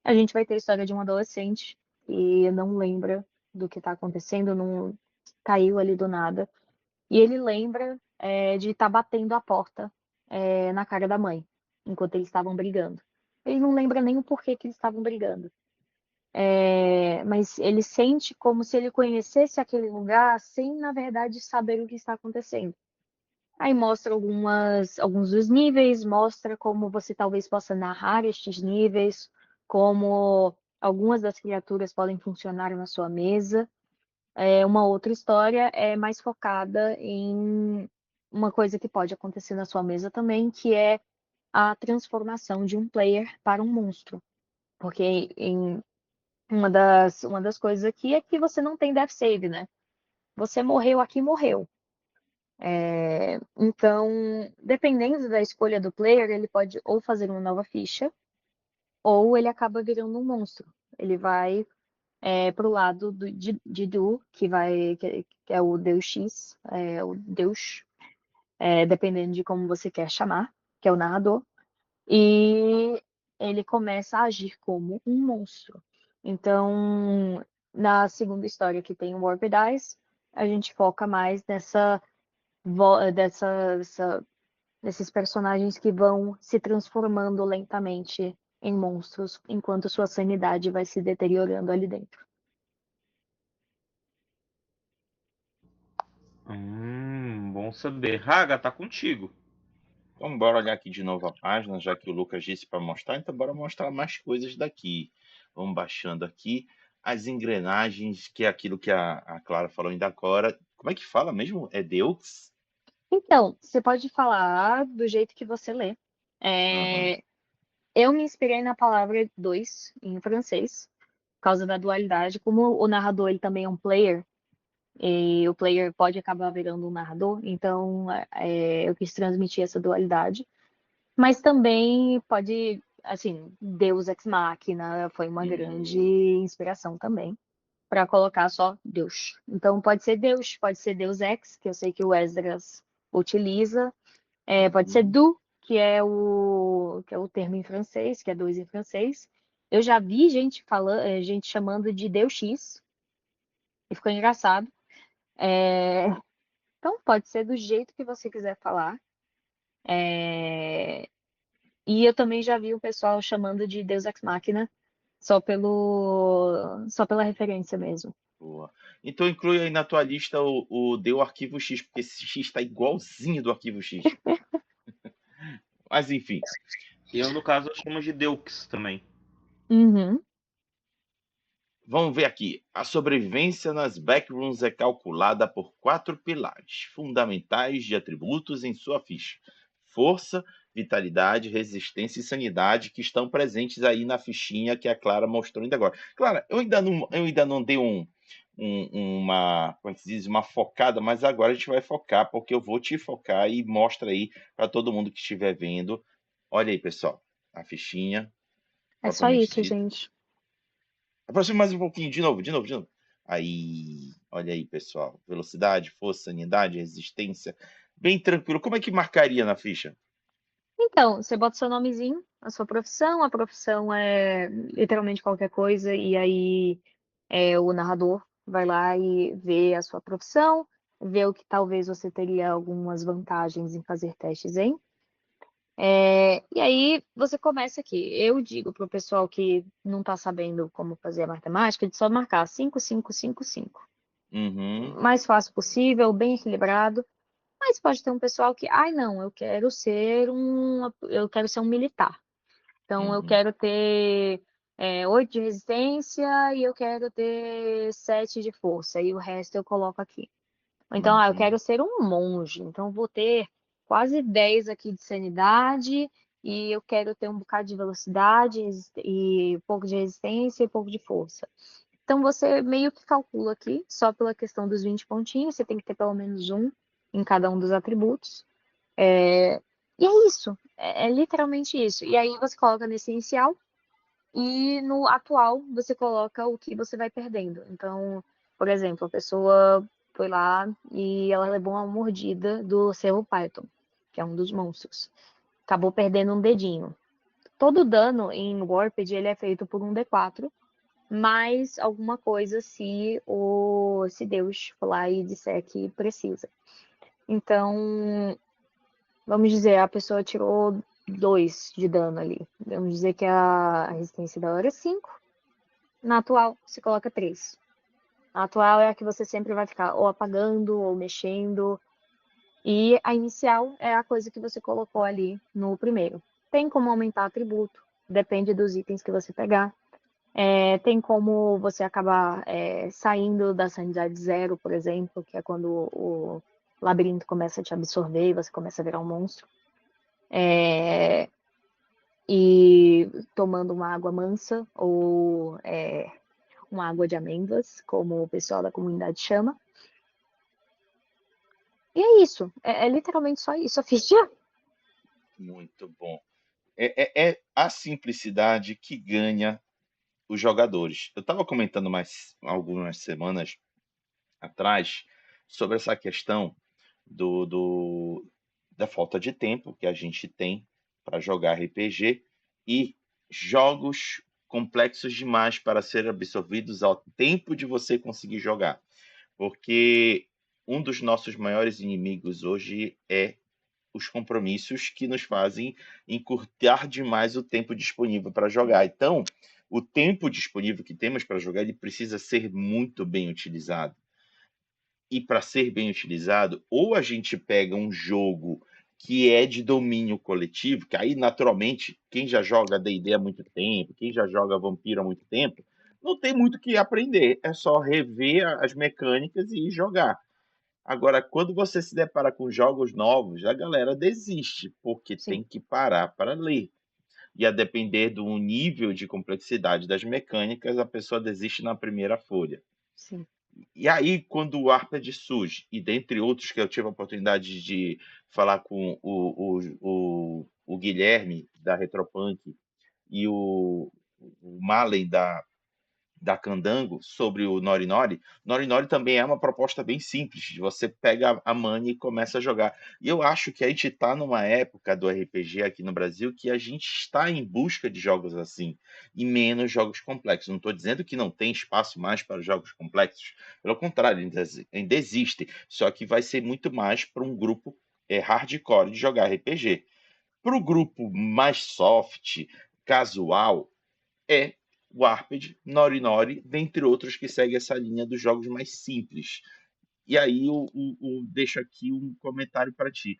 A gente vai ter a história de um adolescente que não lembra do que está acontecendo, não caiu ali do nada. E ele lembra de estar batendo a porta na cara da mãe, enquanto eles estavam brigando. Ele não lembra nem o porquê que eles estavam brigando. Mas ele sente como se ele conhecesse aquele lugar sem, na verdade, saber o que está acontecendo. Aí mostra alguns dos níveis, mostra como você talvez possa narrar estes níveis, como algumas das criaturas podem funcionar na sua mesa. Uma outra história é mais focada em uma coisa que pode acontecer na sua mesa também, que é a transformação de um player para um monstro. Porque uma das coisas aqui é que você não tem death save, né? Você morreu aqui, morreu. Então, dependendo da escolha do player, ele pode ou fazer uma nova ficha, ou ele acaba virando um monstro. Ele vai pro lado de Du, que é o Deus X, o Deus, dependendo de como você quer chamar, que é o narrador. E ele começa a agir como um monstro. Então, na segunda história que tem o Warped Eyes, a gente foca mais nesses personagens que vão se transformando lentamente em monstros, enquanto sua sanidade vai se deteriorando ali dentro. Bom saber. Raga, tá contigo. Então, bora olhar aqui de novo a página, já que o Lucas disse para mostrar, então bora mostrar mais coisas daqui. Vamos baixando aqui as engrenagens, que é aquilo que a Clara falou ainda agora. Como é que fala mesmo? É Deus? Então, você pode falar do jeito que você lê. Aham. Eu me inspirei na palavra dois, em francês, por causa da dualidade. Como o narrador ele também é um player, e o player pode acabar virando um narrador, então eu quis transmitir essa dualidade. Mas também pode, assim, Deus Ex Machina foi uma grande Uhum. inspiração também, para colocar só Deus. Então pode ser Deus Ex, que eu sei que o Esdras utiliza, pode ser Uhum. Du, que é o termo em francês, que é dois em francês. Eu já vi gente falando, gente chamando de Deus X, e ficou engraçado. É, Então pode ser do jeito que você quiser falar. É, E eu também já vi o pessoal chamando de Deus Ex Machina, só pela referência mesmo. Boa. Então inclui aí na tua lista o Deu Arquivo X, porque esse X está igualzinho do Arquivo X. Mas enfim, Eu, no caso, eu chamo de Deux também. Uhum. vamos ver aqui. A sobrevivência nas backrooms é calculada por 4 pilares fundamentais de atributos em sua ficha: força, vitalidade, resistência e sanidade, que estão presentes aí na fichinha que a Clara mostrou ainda agora. Clara, eu ainda não dei como é que se diz, uma focada, mas agora a gente vai focar, porque eu vou te focar e mostra aí para todo mundo que estiver vendo. Olha aí, pessoal, a fichinha É só propriamente isso, dita. gente. Aproxima mais um pouquinho, de novo, de novo, de novo. Aí, olha aí, pessoal. Velocidade, força, sanidade, resistência. Bem tranquilo. Como é que marcaria na ficha? Então, você bota seu nomezinho, a profissão é literalmente qualquer coisa, e aí o narrador vai lá e vê a sua profissão, vê o que talvez você teria algumas vantagens em fazer testes em. E aí você começa aqui. Eu digo para o pessoal que não está sabendo como fazer a matemática, de só marcar 5, 5, 5, 5. Uhum, Mais fácil possível, bem equilibrado. Mas pode ter um pessoal que, ai não, eu quero ser um militar. Então eu uhum, quero ter 8 de resistência e eu quero ter 7 de força. E o resto eu coloco aqui. Ou então, eu uhum, quero ser um monge, então vou ter quase 10 aqui de sanidade e eu quero ter um bocado de velocidade e pouco de resistência e pouco de força. Então você meio que calcula aqui, só pela questão dos 20 pontinhos, você tem que ter pelo menos um em cada um dos atributos. E é isso, é literalmente isso. E aí você coloca nesse inicial e no atual você coloca o que você vai perdendo. Então, por exemplo, a pessoa foi lá e ela levou uma mordida do Cervo Python, que é um dos monstros. Acabou perdendo um dedinho. Todo dano em Warped ele é feito por um D4, mais alguma coisa se Deus for lá e disser que precisa. Então, vamos dizer, a pessoa tirou 2 de dano ali. Vamos dizer que a resistência dela era 5. Na atual, você coloca 3. A atual é a que você sempre vai ficar ou apagando ou mexendo. E a inicial é a coisa que você colocou ali no primeiro. Tem como aumentar atributo, depende dos itens que você pegar. Tem como você acabar saindo da sanidade zero, por exemplo, que é quando o labirinto começa a te absorver e você começa a virar um monstro. E tomando uma água mansa ou uma água de amêndoas, como o pessoal da comunidade chama. E é isso. É literalmente só isso. A ficha. muito bom. É a simplicidade que ganha os jogadores. Eu estava comentando algumas semanas atrás sobre essa questão da falta de tempo que a gente tem para jogar RPG e jogos complexos demais para ser absorvidos ao tempo de você conseguir jogar. Porque um dos nossos maiores inimigos hoje é os compromissos que nos fazem encurtar demais o tempo disponível para jogar. Então, o tempo disponível que temos para jogar ele precisa ser muito bem utilizado. E para ser bem utilizado, ou a gente pega um jogo que é de domínio coletivo, que aí, naturalmente, quem já joga D&D há muito tempo, quem já joga Vampiro há muito tempo, não tem muito o que aprender, é só rever as mecânicas e jogar. Agora, quando você se depara com jogos novos, a galera desiste, porque Sim, tem que parar para ler. E a depender do nível de complexidade das mecânicas, a pessoa desiste na primeira folha. sim. E aí, quando o Arpad surge, e dentre outros que eu tive a oportunidade de falar com o Guilherme, da Retropunk, e o Malen, da Candango, sobre o Nori Nori. Nori Nori também é uma proposta bem simples. Você pega a Money e começa a jogar. E eu acho que a gente está numa época do RPG aqui no Brasil que a gente está em busca de jogos assim e menos jogos complexos. Não estou dizendo que não tem espaço mais para jogos complexos. Pelo contrário, ainda existe. Só que vai ser muito mais para um grupo hardcore de jogar RPG. Para o grupo mais soft, casual, é Warped, Nori Nori, dentre outros que segue essa linha dos jogos mais simples. E aí eu deixo aqui um comentário para ti.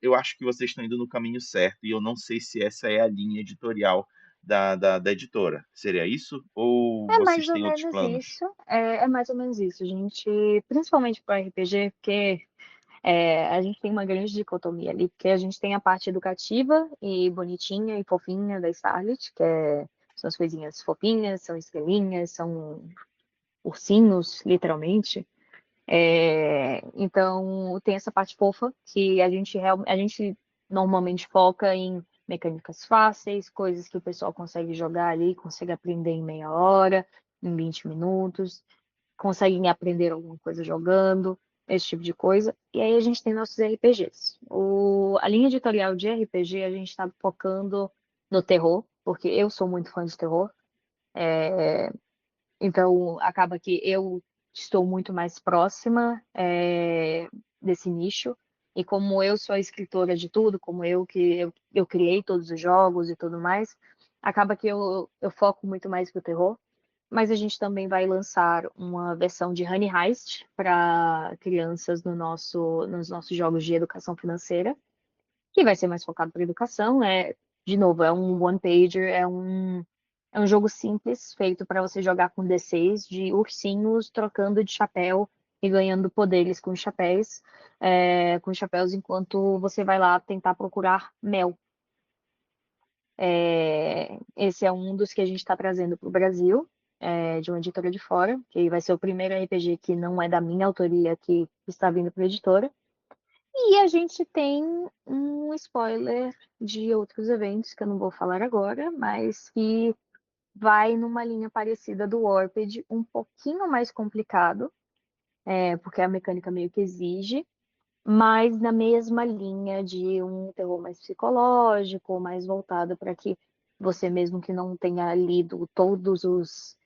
Eu acho que vocês estão indo no caminho certo e eu não sei se essa é a linha editorial da editora. Seria isso? Ou É mais vocês ou têm outros menos planos? isso. É mais ou menos isso. A gente, principalmente para RPG, porque a gente tem uma grande dicotomia ali, porque a gente tem a parte educativa e bonitinha e fofinha da Starlet, são as coisinhas fofinhas, são estrelinhas, são ursinhos, literalmente. Então, tem essa parte fofa que a gente normalmente foca em mecânicas fáceis, coisas que o pessoal consegue jogar ali, consegue aprender em meia hora, em 20 minutos, conseguem aprender alguma coisa jogando, esse tipo de coisa. E aí a gente tem nossos RPGs. A linha editorial de RPG a gente está focando no terror, porque eu sou muito fã de terror. Então, acaba que eu estou muito mais próxima desse nicho. E como eu sou a escritora de tudo, como eu criei todos os jogos e tudo mais, acaba que eu foco muito mais pro terror. Mas a gente também vai lançar uma versão de Honey Heist para crianças nos nossos jogos de educação financeira, que vai ser mais focado para educação. De novo, é um one-pager, é um jogo simples, feito para você jogar com D6 de ursinhos trocando de chapéu e ganhando poderes com chapéus enquanto você vai lá tentar procurar mel. Esse é um dos que a gente está trazendo para o Brasil, de uma editora de fora, que vai ser o primeiro RPG que não é da minha autoria que está vindo para a editora. E a gente tem um spoiler de outros eventos que eu não vou falar agora, mas que vai numa linha parecida do Warped, um pouquinho mais complicado, porque a mecânica meio que exige, mas na mesma linha de um terror mais psicológico, mais voltado para que você mesmo que não tenha lido todas as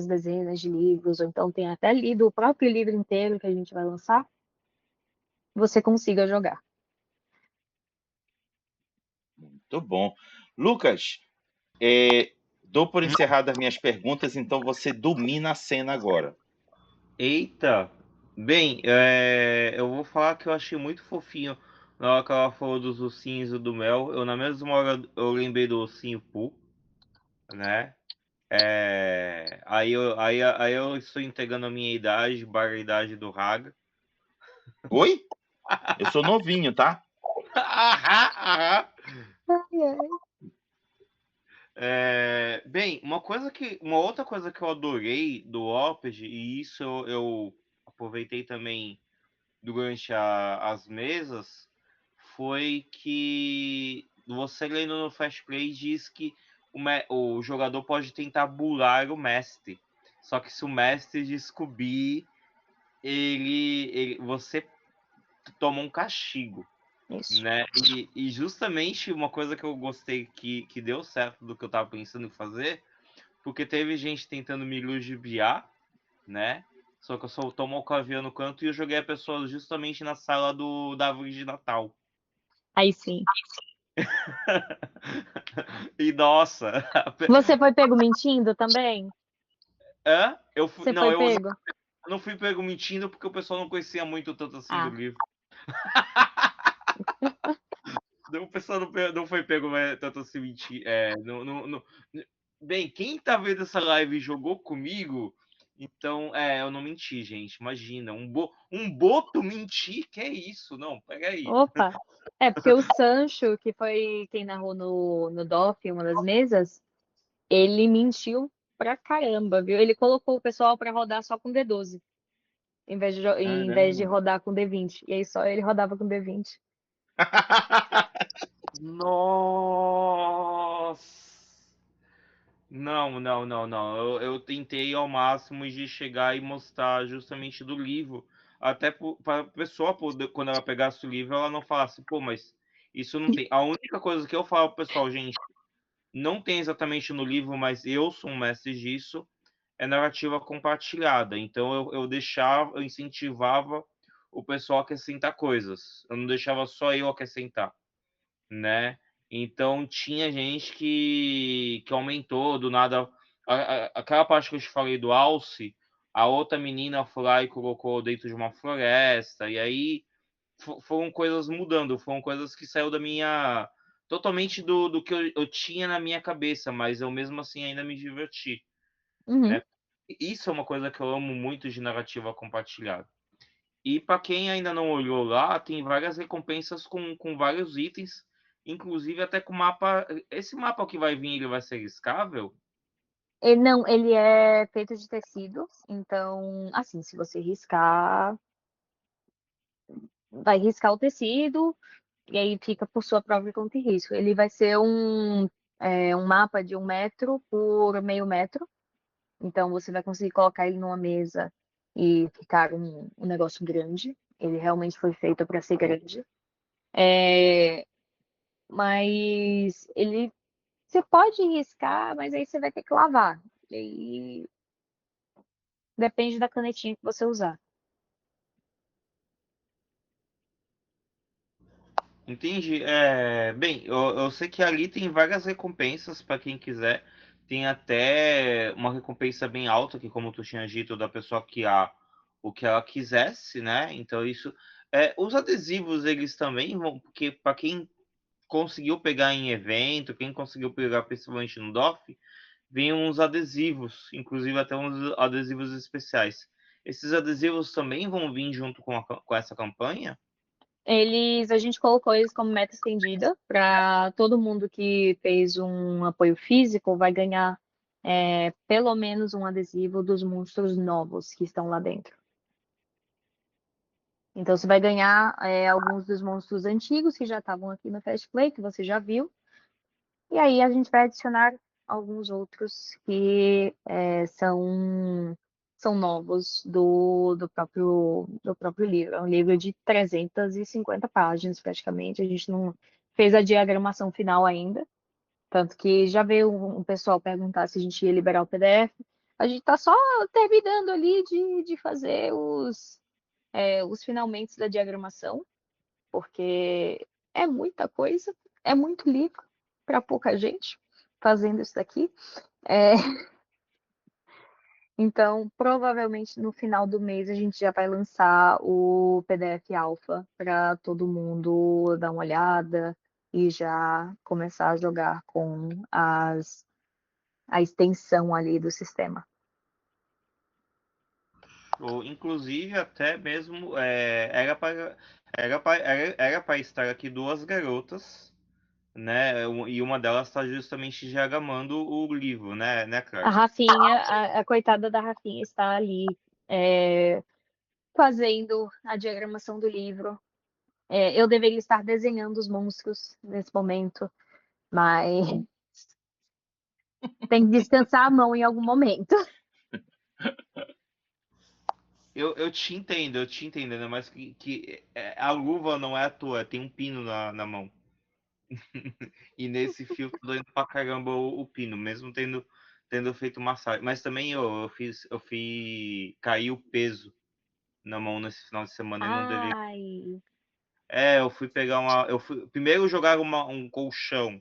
dezenas de livros, ou então tenha até lido o próprio livro inteiro que a gente vai lançar, você consiga jogar. Muito bom. Lucas, dou por encerrado as minhas perguntas, então você domina a cena agora. Eita! Bem, eu vou falar que eu achei muito fofinho na hora que ela falou dos ursinhos e do mel. Eu, na mesma hora, eu lembrei do ursinho Pooh, né? Aí eu estou entregando a minha idade, barra a idade do Raga. Oi? Eu sou novinho, tá? Aham, aham. Ai, ai. Bem, uma outra coisa que eu adorei do Oped, e isso eu aproveitei também durante as mesas, foi que você lendo no Fast Play diz que o jogador pode tentar burlar o mestre. Só que se o mestre descobrir, você toma um castigo, Isso. né? E justamente uma coisa que eu gostei que deu certo do que eu tava pensando em fazer, porque teve gente tentando me ludibriar, né? Só que eu só tomo o caviar no canto e eu joguei a pessoa justamente na sala da árvore de Natal. Aí sim. E nossa, Você foi pego mentindo também? eu fui, Você não, foi eu pego? não fui pego mentindo porque o pessoal não conhecia muito tanto assim do Ah, livro. O pessoal não foi pego tanto assim mentir. Bem, quem tá vendo essa live e jogou comigo, então, eu não menti, gente. Imagina, um boto mentir, que é isso? Não, pega aí. opa. É, porque o Sancho, que foi quem narrou no DOF, uma das mesas, ele mentiu pra caramba, viu? Ele colocou o pessoal pra rodar só com D12, em vez de Caramba. rodar com D20. E aí só ele rodava com D20. Nossa! Não, não, não, não. Eu tentei ao máximo de chegar e mostrar justamente do livro. Até para a pessoa poder, quando ela pegasse o livro, ela não falasse, pô, mas isso não tem. A única coisa que eu falo pro pessoal, gente, não tem exatamente no livro, mas eu sou um mestre disso, é narrativa compartilhada. Então eu incentivava o pessoal a acrescentar coisas. Eu não deixava só eu acrescentar, né? Então tinha gente que aumentou do nada. Aquela parte que eu te falei do Alce, a outra menina foi lá e colocou dentro de uma floresta, e aí foram coisas mudando, foram coisas que saiu da minha. Totalmente do que eu tinha na minha cabeça, mas eu mesmo assim ainda me diverti, Uhum. né? Isso é uma coisa que eu amo muito de narrativa compartilhada. E para quem ainda não olhou lá, tem várias recompensas com vários itens, inclusive até com mapa. Esse mapa que vai vir, ele vai ser riscável? Não, ele é feito de tecido, então, assim, se você riscar, vai riscar o tecido e aí fica por sua própria conta e risco. Ele vai ser um mapa de 1 metro por meio metro, então você vai conseguir colocar ele numa mesa e ficar um negócio grande. Ele realmente foi feito para ser grande. Mas ele você pode riscar, mas aí você vai ter que lavar. E aí depende da canetinha que você usar. Entendi. Bem, eu sei que ali tem várias recompensas para quem quiser. Tem até uma recompensa bem alta, que como tu tinha dito, da pessoa que o que ela quisesse, né? Então isso. Os adesivos, eles também vão, porque para quem conseguiu pegar em evento, quem conseguiu pegar principalmente no DOF, vem uns adesivos, inclusive até uns adesivos especiais. Esses adesivos também vão vir junto com essa campanha? A gente colocou eles como meta estendida para todo mundo que fez um apoio físico vai ganhar pelo menos um adesivo dos monstros novos que estão lá dentro. Então você vai ganhar alguns dos monstros antigos que já estavam aqui no Fast Play, que você já viu. E aí a gente vai adicionar alguns outros que são novos do próprio livro. É um livro de 350 páginas, praticamente. A gente não fez a diagramação final ainda, tanto que já veio um pessoal perguntar se a gente ia liberar o PDF. A gente está só terminando ali de fazer os finalmente da diagramação, porque é muita coisa, é muito livro para pouca gente fazendo isso daqui. É, então, provavelmente no final do mês a gente já vai lançar o PDF Alpha para todo mundo dar uma olhada e já começar a jogar com a extensão ali do sistema. Ou, inclusive, até mesmo era para estar aqui duas garotas, né? E uma delas está justamente diagramando o livro, né, A Clara? Rafinha, a coitada da Rafinha está ali fazendo a diagramação do livro. Eu deveria estar desenhando os monstros nesse momento, mas Tem que descansar a mão em algum momento. Eu te entendo, né? Mas a luva não é à toa, tem um pino na mão. E nesse fio tá doendo pra caramba o pino, mesmo tendo feito massagem. Mas também caiu o peso na mão nesse final de semana e não deveria. Ai. Eu fui pegar primeiro jogar um colchão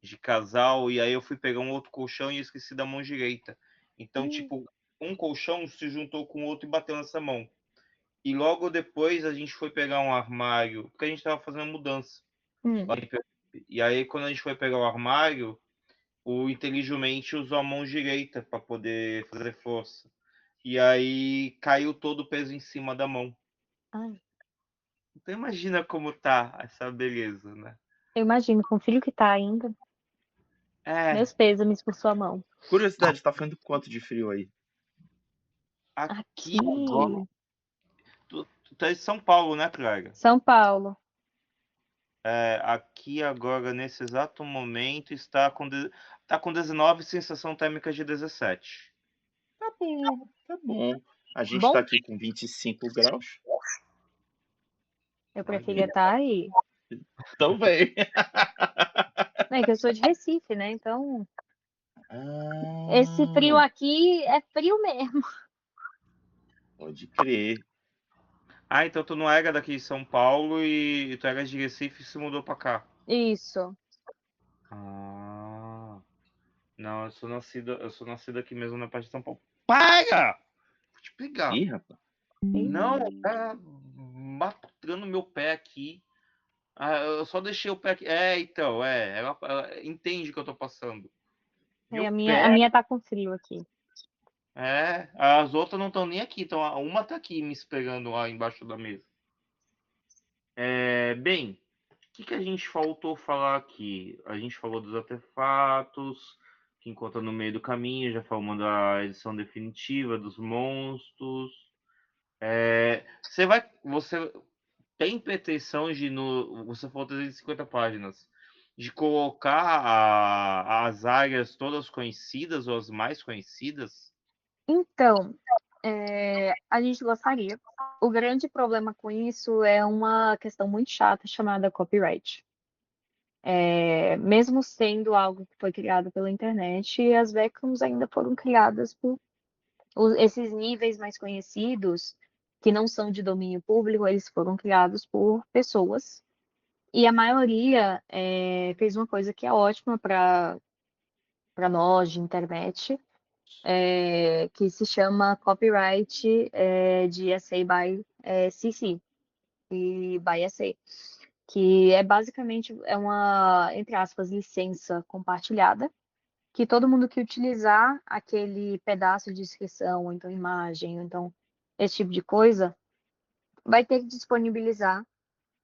de casal, e aí eu fui pegar um outro colchão e esqueci da mão direita. Então, tipo, um colchão se juntou com o outro e bateu nessa mão. E logo depois a gente foi pegar um armário, porque a gente tava fazendo mudança. Hum. E aí, quando a gente foi pegar o armário, o inteligivelmente usou a mão direita para poder fazer força. E aí caiu todo o peso em cima da mão. Ai. Então imagina como tá essa beleza, né? Eu imagino, com o filho que tá ainda. É, Meus pêsames por sua mão. Curiosidade, tá fazendo quanto de frio aí? aqui agora. Aqui, Tu tá em São Paulo, né, Clara? São Paulo. Aqui agora, nesse exato momento, tá com 19, sensação térmica de 17. Tá bom, tá bom. A gente tá Bom, aqui com 25 graus. eu Olha preferia aí. estar aí. Também. É que eu sou de Recife, né? Então, esse frio Ah, aqui é frio mesmo. pode crer. Então tu não era daqui de São Paulo e tu era de Recife e se mudou pra cá. Isso. Ah, não, eu sou nascido aqui mesmo na parte de São Paulo. Para! Vou te pegar. Ih, rapaz. Não, Ih, tá matando meu pé aqui. Eu só deixei o pé aqui. Então, ela entende o que eu tô passando. Meu a pé, minha tá com frio aqui. as outras não estão nem aqui, então uma tá aqui me esperando lá embaixo da mesa. Bem, o que a gente faltou falar aqui? A gente falou dos artefatos que encontra no meio do caminho, já falamos da edição definitiva, dos monstros. Você tem pretensão você falou 350 páginas, de colocar as áreas todas conhecidas ou as mais conhecidas? Então, a gente gostaria. O grande problema com isso é uma questão muito chata chamada copyright. Mesmo sendo algo que foi criado pela internet, as Beckons ainda foram criadas por esses níveis mais conhecidos, que não são de domínio público, eles foram criados por pessoas. E a maioria fez uma coisa que é ótima para nós de internet, que se chama copyright de SA by CC e by SA, que é basicamente uma, entre aspas, licença compartilhada, que todo mundo que utilizar aquele pedaço de descrição, ou então imagem, ou então esse tipo de coisa, vai ter que disponibilizar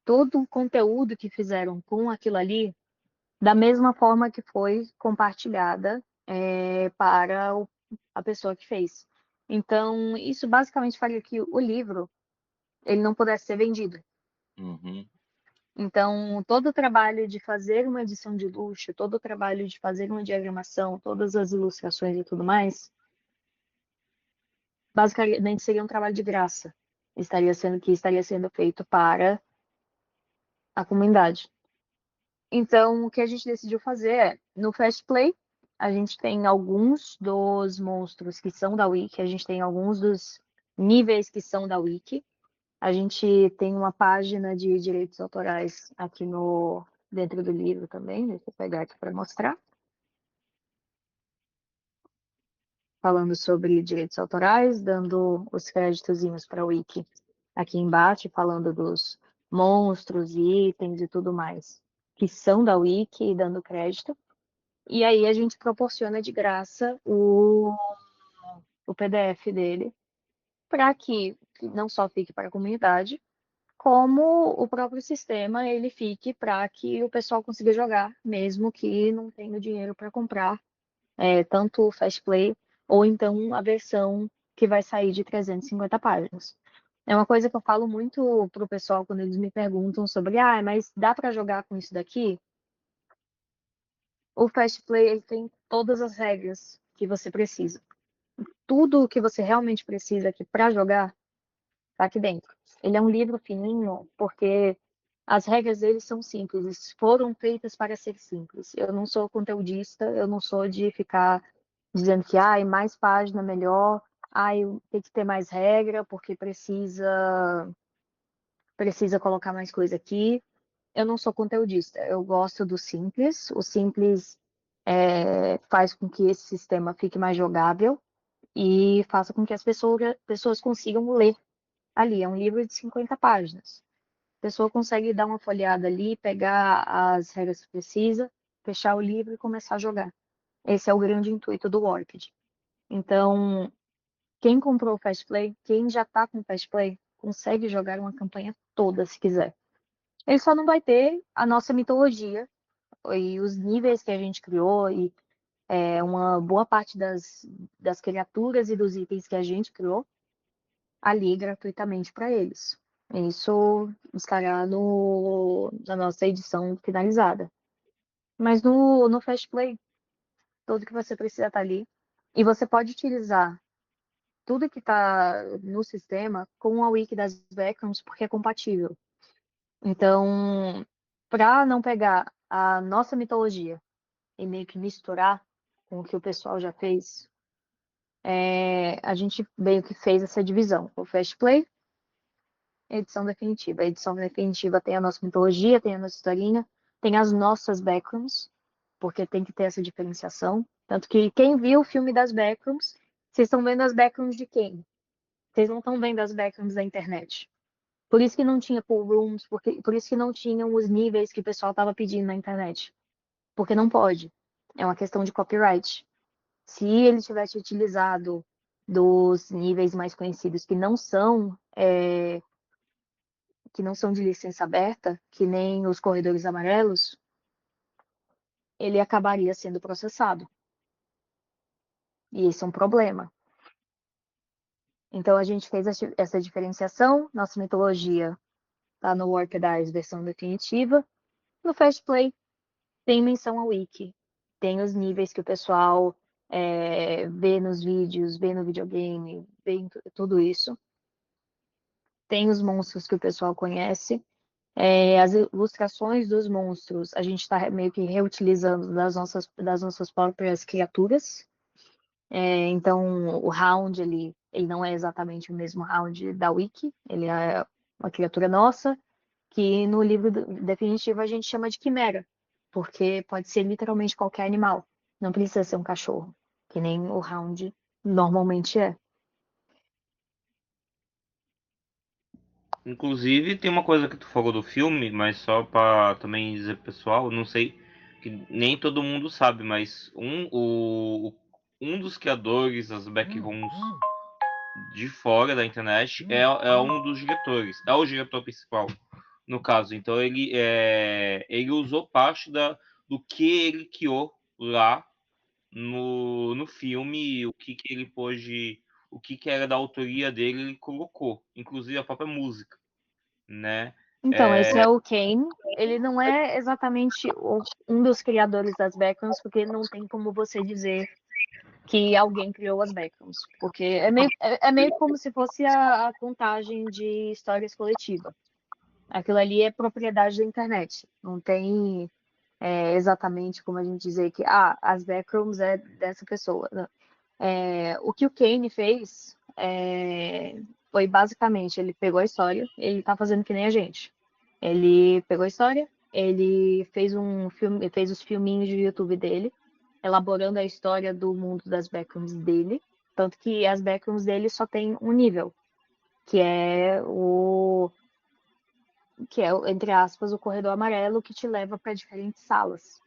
todo o conteúdo que fizeram com aquilo ali da mesma forma que foi compartilhada para a pessoa que fez. Então, isso basicamente faria que o livro ele não pudesse ser vendido. Uhum. Então, todo o trabalho de fazer uma edição de luxo, todo o trabalho de fazer uma diagramação, todas as ilustrações e tudo mais, basicamente seria um trabalho de graça. Estaria sendo feito para a comunidade. Então, o que a gente decidiu fazer é, no Fast Play, a gente tem alguns dos monstros que são da Wiki, a gente tem alguns dos níveis que são da Wiki. A gente tem uma página de direitos autorais aqui no dentro do livro também, deixa eu pegar aqui para mostrar. Falando sobre direitos autorais, dando os créditozinhos para a Wiki aqui embaixo, falando dos monstros, itens e tudo mais, que são da Wiki, dando crédito. E aí a gente proporciona de graça o PDF dele para que não só fique para a comunidade, como o próprio sistema ele fique para que o pessoal consiga jogar, mesmo que não tenha dinheiro para comprar tanto o Fast Play ou então a versão que vai sair de 350 páginas. É uma coisa que eu falo muito pro pessoal quando eles me perguntam sobre, mas dá para jogar com isso daqui? O Fast Play ele tem todas as regras que você precisa. Tudo o que você realmente precisa aqui para jogar tá aqui dentro. Ele é um livro fininho porque as regras dele são simples, foram feitas para ser simples. Eu não sou conteudista, eu não sou de ficar dizendo que mais página melhor, tem que ter mais regra porque precisa colocar mais coisa aqui. Eu não sou conteudista, eu gosto do simples. O simples faz com que esse sistema fique mais jogável e faça com que as pessoas consigam ler ali. É um livro de 50 páginas. A pessoa consegue dar uma folheada ali, pegar as regras que precisa, fechar o livro e começar a jogar. Esse é o grande intuito do Warped. Então, quem comprou o Fast Play, quem já está com o Fast Play, consegue jogar uma campanha toda se quiser. Ele só não vai ter a nossa mitologia e os níveis que a gente criou e uma boa parte das criaturas e dos itens que a gente criou ali gratuitamente para eles. Isso estará na nossa edição finalizada. Mas no Fast Play, tudo que você precisa estar ali. E você pode utilizar tudo que está no sistema com a wiki das backgrounds, porque é compatível. Então, para não pegar a nossa mitologia e meio que misturar com o que o pessoal já fez, a gente meio que fez essa divisão. O Fast Play, edição definitiva. A edição definitiva tem a nossa mitologia, tem a nossa historinha, tem as nossas backrooms, porque tem que ter essa diferenciação. Tanto que quem viu o filme das backrooms, vocês estão vendo as backrooms de quem? Vocês não estão vendo as backrooms da internet. Por isso que não tinha pool rooms, por isso que não tinham os níveis que o pessoal estava pedindo na internet. Porque não pode. É uma questão de copyright. Se ele tivesse utilizado dos níveis mais conhecidos que não são de licença aberta, que nem os corredores amarelos, ele acabaria sendo processado. E isso é um problema. Então a gente fez essa diferenciação. Nossa mitologia está no Warped Eyes versão definitiva. No Fast Play tem menção ao wiki. Tem os níveis que o pessoal vê nos vídeos, vê no videogame, vê em tudo isso. Tem os monstros que o pessoal conhece. As ilustrações dos monstros, a gente está meio que reutilizando das nossas próprias criaturas. Então, o Hound, ele não é exatamente o mesmo Hound da Wiki, ele é uma criatura nossa, que no livro definitivo a gente chama de quimera, porque pode ser literalmente qualquer animal, não precisa ser um cachorro, que nem o Hound normalmente é. Inclusive, tem uma coisa que tu falou do filme, mas só pra também dizer pro pessoal, não sei, que nem todo mundo sabe, mas um dos criadores das backrooms de fora da internet é um dos diretores, é o diretor principal, no caso. Então ele usou parte do que ele criou lá no filme, que ele pôde, que era da autoria dele, ele colocou, inclusive a própria música, né? Então, esse é o Kane. Ele não é exatamente um dos criadores das backrooms, porque não tem como você dizer que alguém criou as backrooms. Porque é meio como se fosse a contagem de histórias coletiva. Aquilo ali é propriedade da internet. Não tem exatamente como a gente dizer que as backrooms é dessa pessoa. Não. O que o Kane fez foi basicamente, ele pegou a história, ele tá fazendo que nem a gente. Ele pegou a história, ele fez um filme, fez os filminhos de YouTube dele, elaborando a história do mundo das backrooms dele, tanto que as backrooms dele só tem um nível, que é entre aspas, o corredor amarelo que te leva para diferentes salas.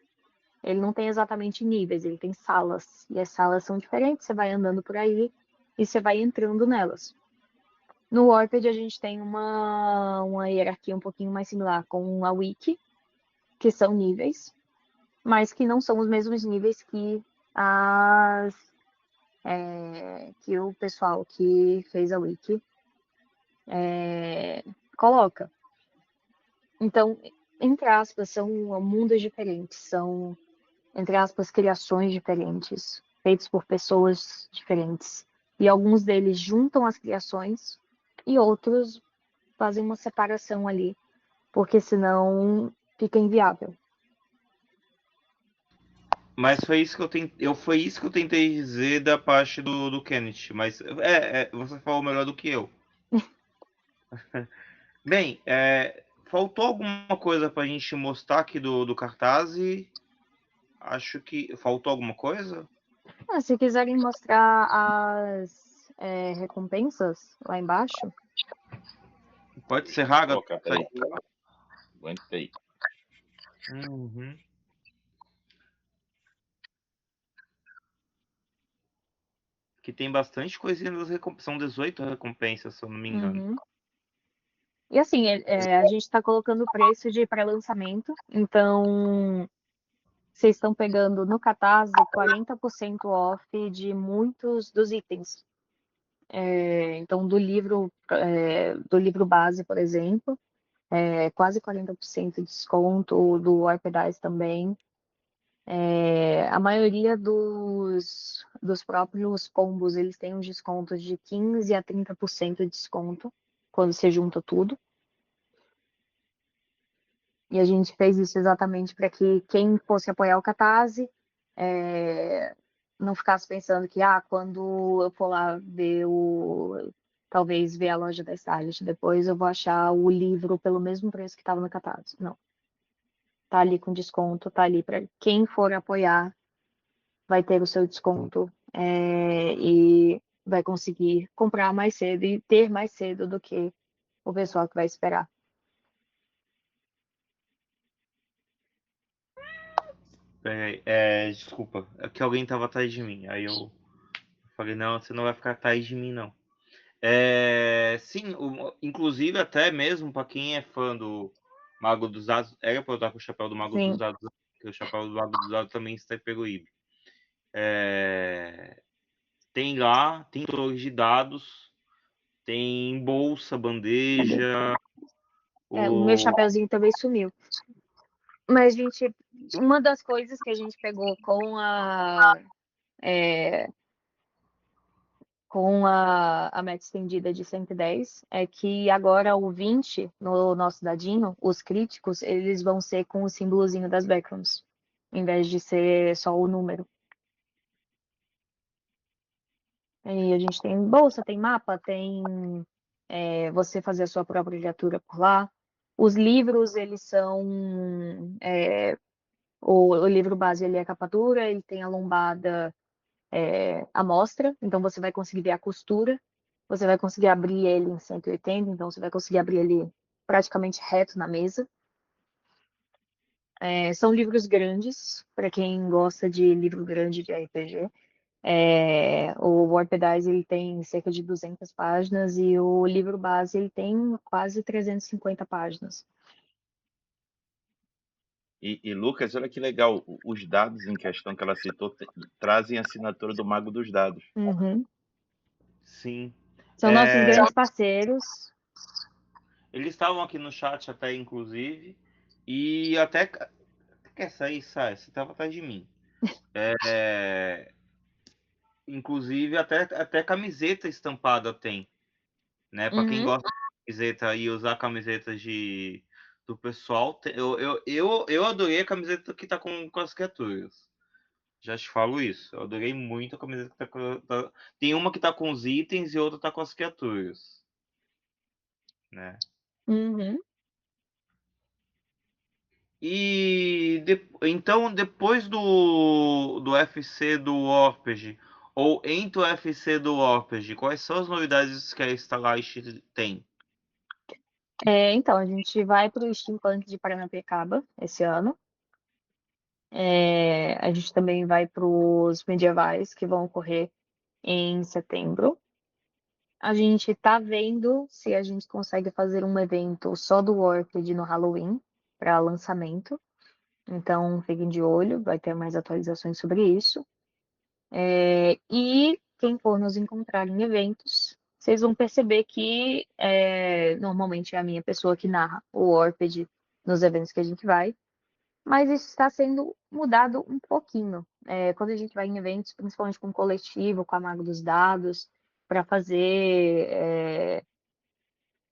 Ele não tem exatamente níveis, ele tem salas. E as salas são diferentes, você vai andando por aí e você vai entrando nelas. No Warped a gente tem uma hierarquia um pouquinho mais similar com a Wiki, que são níveis, mas que não são os mesmos níveis que o pessoal que fez a Wiki coloca. Então, entre aspas, são mundos diferentes, são entre aspas, criações diferentes, feitos por pessoas diferentes. E alguns deles juntam as criações e outros fazem uma separação ali, porque senão fica inviável. Mas foi isso que foi isso que eu tentei dizer da parte do Kenneth. Mas você falou melhor do que eu. Bem, faltou alguma coisa pra gente mostrar aqui do cartaz e acho que faltou alguma coisa? Se quiserem mostrar as recompensas lá embaixo. Pode ser Raga. Colocar, peraí. Aguentei. Uhum. Que tem bastante coisinha das recompensas. São 18 recompensas, se eu não me engano. Uhum. E assim, a gente está colocando o preço de pré-lançamento, então vocês estão pegando no Catarse 40% off de muitos dos itens. Então, do livro base, por exemplo, quase 40% de desconto, do Arpedice também. A maioria dos próprios combos, eles têm um desconto de 15% a 30% de desconto, quando você junta tudo. E a gente fez isso exatamente para que quem fosse apoiar o Catarse não ficasse pensando que, quando eu for lá talvez ver a loja da Starlet, depois eu vou achar o livro pelo mesmo preço que estava no Catarse. Não. Tá ali com desconto, tá ali para quem for apoiar, vai ter o seu desconto e vai conseguir comprar mais cedo e ter mais cedo do que o pessoal que vai esperar. Desculpa, é que alguém tava atrás de mim. Aí eu falei, não, você não vai ficar atrás de mim, não. Sim, inclusive até mesmo para quem é fã do Mago dos Dados, era para eu estar com o chapéu do Mago Sim. dos Dados, porque o chapéu do Mago dos Dados também está pelo eBay. Tem lá, tem torres de dados, tem bolsa, bandeja. O meu chapéuzinho também sumiu. Mas, gente, uma das coisas que a gente pegou com a meta estendida de 110 é que agora o 20 no nosso dadinho, os críticos, eles vão ser com o símbolozinho das backrooms, em vez de ser só o número. E a gente tem bolsa, tem mapa, tem você fazer a sua própria criatura por lá. Os livros, eles são o livro base, ele é capa dura, ele tem a lombada à mostra, então você vai conseguir ver a costura, você vai conseguir abrir ele em 180, então você vai conseguir abrir ele praticamente reto na mesa. São livros grandes, para quem gosta de livro grande de RPG. O Warpedize ele tem cerca de 200 páginas e o livro base ele tem quase 350 páginas. E Lucas, olha que legal, os dados em questão que ela citou trazem a assinatura do Mago dos Dados. Uhum. Sim. São nossos grandes parceiros. Eles estavam aqui no chat até, inclusive, e até... Quer sair, sai, você estava atrás de mim. Inclusive, até camiseta estampada tem, né? Para quem Uhum. gosta de camiseta e usar camisetas do pessoal, eu adorei a camiseta que tá com as criaturas. Já te falo isso. Eu adorei muito a camiseta que tá com... Tem uma que tá com os itens e outra tá com as criaturas. Né? Uhum. Então, depois do FC do Warped, ou entre o FC do Warped, quais são as novidades que a Starlight tem? Então, a gente vai para o Steampunk de Paranapiacaba esse ano. A gente também vai para os medievais, que vão ocorrer em setembro. A gente está vendo se a gente consegue fazer um evento só do Warped no Halloween, para lançamento. Então, fiquem de olho, vai ter mais atualizações sobre isso. E quem for nos encontrar em eventos, vocês vão perceber que normalmente é a minha pessoa que narra o Warped nos eventos que a gente vai. mas isso está sendo mudado um pouquinho. Quando a gente vai em eventos, principalmente com o coletivo, com a Mago dos Dados, para fazer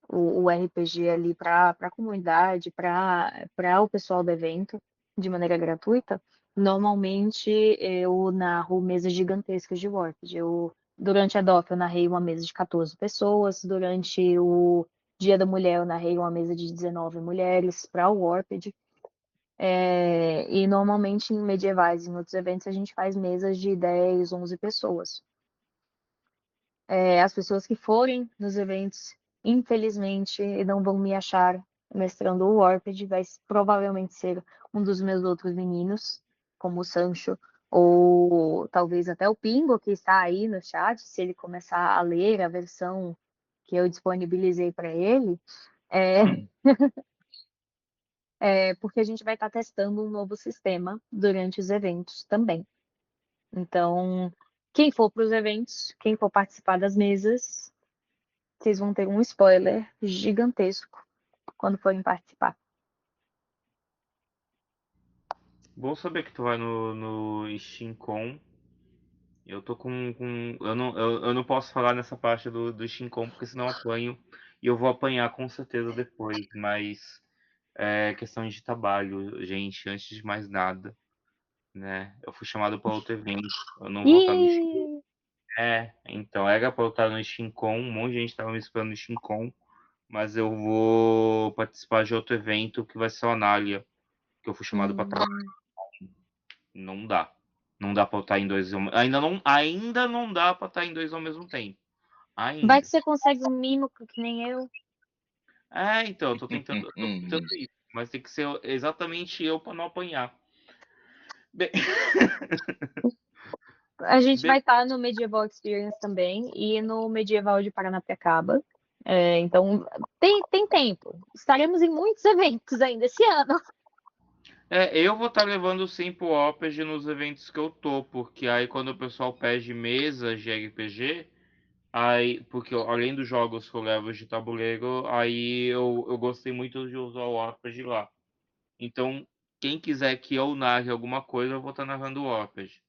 o RPG ali para a comunidade, para o pessoal do evento, de maneira gratuita, normalmente eu narro mesas gigantescas de Warped. Durante a DOF, eu narrei uma mesa de 14 pessoas, durante o Dia da Mulher, eu narrei uma mesa de 19 mulheres para o Warped. E normalmente em medievais, em outros eventos, a gente faz mesas de 10, 11 pessoas. As pessoas que forem nos eventos, infelizmente, não vão me achar mestrando o Warped, vai provavelmente ser um dos meus outros meninos, como o Sancho, ou talvez até o Pingo, que está aí no chat, se ele começar a ler a versão que eu disponibilizei para ele, porque a gente vai estar testando um novo sistema durante os eventos também. Então, quem for para os eventos, quem for participar das mesas, vocês vão ter um spoiler gigantesco quando forem participar. Bom saber que tu vai no SteamCon. Eu tô eu não posso falar nessa parte do SteamCon, porque senão eu apanho. E eu vou apanhar com certeza depois. Mas é questão de trabalho, gente, antes de mais nada, né? Eu fui chamado para outro evento. Eu não vou estar no E então era para eu estar no SteamCon. Um monte de gente estava me esperando no SteamCon. Mas eu vou participar de outro evento que vai ser o Anália, que eu fui chamado para trabalhar. Não dá. Não dá pra estar em dois. Ainda não dá pra estar em dois ao mesmo tempo. vai que Ainda. você consegue um mímico que nem eu. Então, eu tô tentando isso. Mas tem que ser exatamente eu pra não apanhar. Bem, A gente be- vai estar no Medieval Experience também e no Medieval de Paranapiacaba. Então, tem tempo. Estaremos em muitos eventos ainda esse ano. eu vou estar levando o Simple Opage nos eventos que eu tô, porque aí quando o pessoal pede mesas de RPG, aí, porque além dos jogos que eu levo de tabuleiro, aí eu gostei muito de usar o Opage lá. Então, quem quiser que eu narre alguma coisa, eu vou estar narrando o Opage,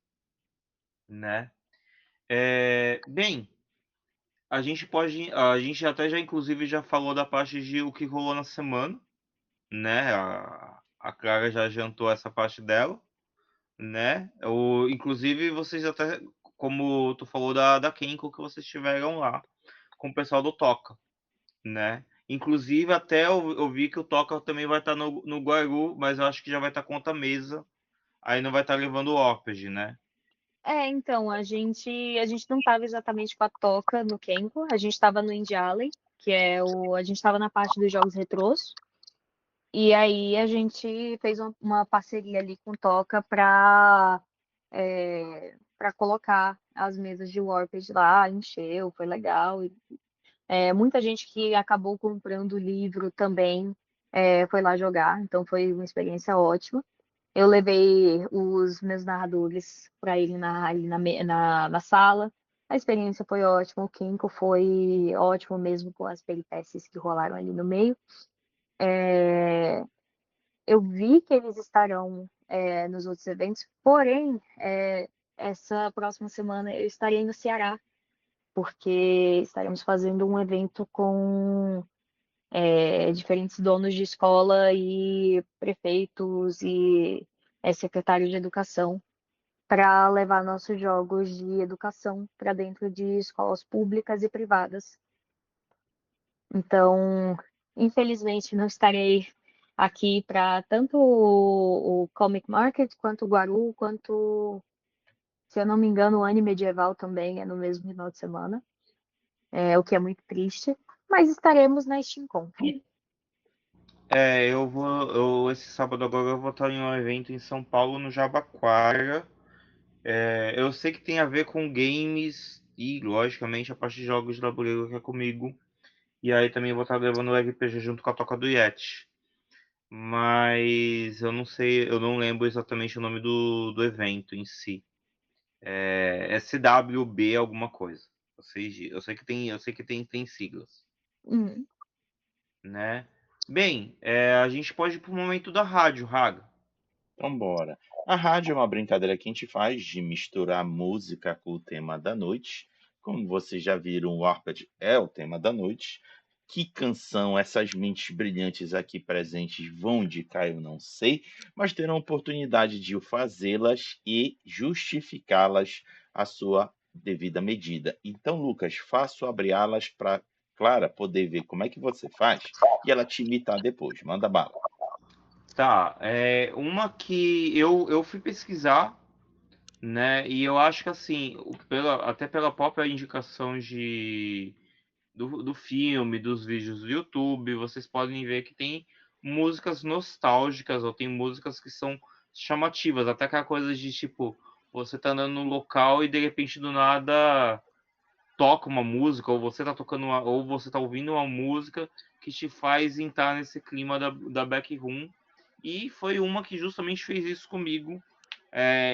né? Bem, a gente até já inclusive já falou da parte de o que rolou na semana, né? A Clara já adiantou essa parte dela, né? Inclusive vocês até, como tu falou da Kenko, que vocês tiveram lá com o pessoal do Toca, né? Inclusive até eu vi que o Toca também vai estar no Guaru, mas eu acho que já vai estar com outra mesa, aí não vai estar levando o Orpege, né? Então, a gente não estava exatamente com a toca no Kenko, a gente estava no Indie Alley, a gente estava na parte dos jogos retrôs, e aí a gente fez uma parceria ali com Toca para colocar as mesas de Warped lá, encheu, foi legal. Muita gente que acabou comprando o livro também foi lá jogar, então foi uma experiência ótima. Eu levei os meus narradores para irem ali na sala. A experiência foi ótima, o Kinko foi ótimo mesmo com as peripécias que rolaram ali no meio. Eu vi que eles estarão nos outros eventos, porém, essa próxima semana eu estarei no Ceará, porque estaremos fazendo um evento com diferentes donos de escola e prefeitos e secretários de educação para levar nossos jogos de educação para dentro de escolas públicas e privadas. Então, infelizmente, não estarei aqui para tanto o Comic Market, quanto o Guaru, quanto, se eu não me engano, o Anime Medieval também é no mesmo final de semana, o que é muito triste, mas estaremos na SteamCon. Esse sábado agora eu vou estar em um evento em São Paulo, no Jabaquara. Eu sei que tem a ver com games e, logicamente, a parte de jogos de tabuleiro que é comigo. E aí também vou estar levando o RPG junto com a Toca do Yeti. Mas eu não sei, eu não lembro exatamente o nome do evento em si. É SWB alguma coisa. Eu sei que tem siglas, Hum. né? Bem, a gente pode ir pro momento da rádio, Raga. Então bora. A rádio é uma brincadeira que a gente faz de misturar música com o tema da noite. Como vocês já viram, o Warped é o tema da noite. Que canção essas mentes brilhantes aqui presentes vão indicar, eu não sei, mas terão a oportunidade de fazê-las e justificá-las à sua devida medida. Então, Lucas, faço abre-alas para Clara poder ver como é que você faz e ela te imitar depois. Manda bala. Tá, uma que eu fui pesquisar, né? E eu acho que assim, até pela própria indicação do filme, dos vídeos do YouTube, vocês podem ver que tem músicas nostálgicas, ou tem músicas que são chamativas, até aquela coisa de tipo, você tá andando no local e de repente do nada toca uma música, ou você tá tocando ou você tá ouvindo uma música que te faz entrar nesse clima da backroom. E foi uma que justamente fez isso comigo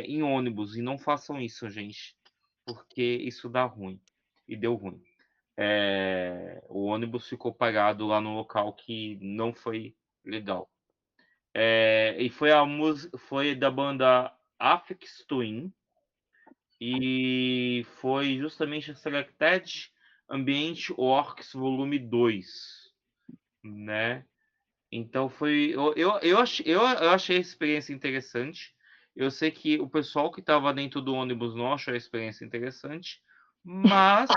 em ônibus. E não façam isso, gente, porque isso dá ruim. E deu ruim. O ônibus ficou parado lá no local que não foi legal. E foi a música, foi da banda Aphex Twin, e foi justamente a Selected Ambient Works Volume 2, né? Então foi. Eu achei a experiência interessante. Eu sei que o pessoal que estava dentro do ônibus não achou a experiência interessante, mas,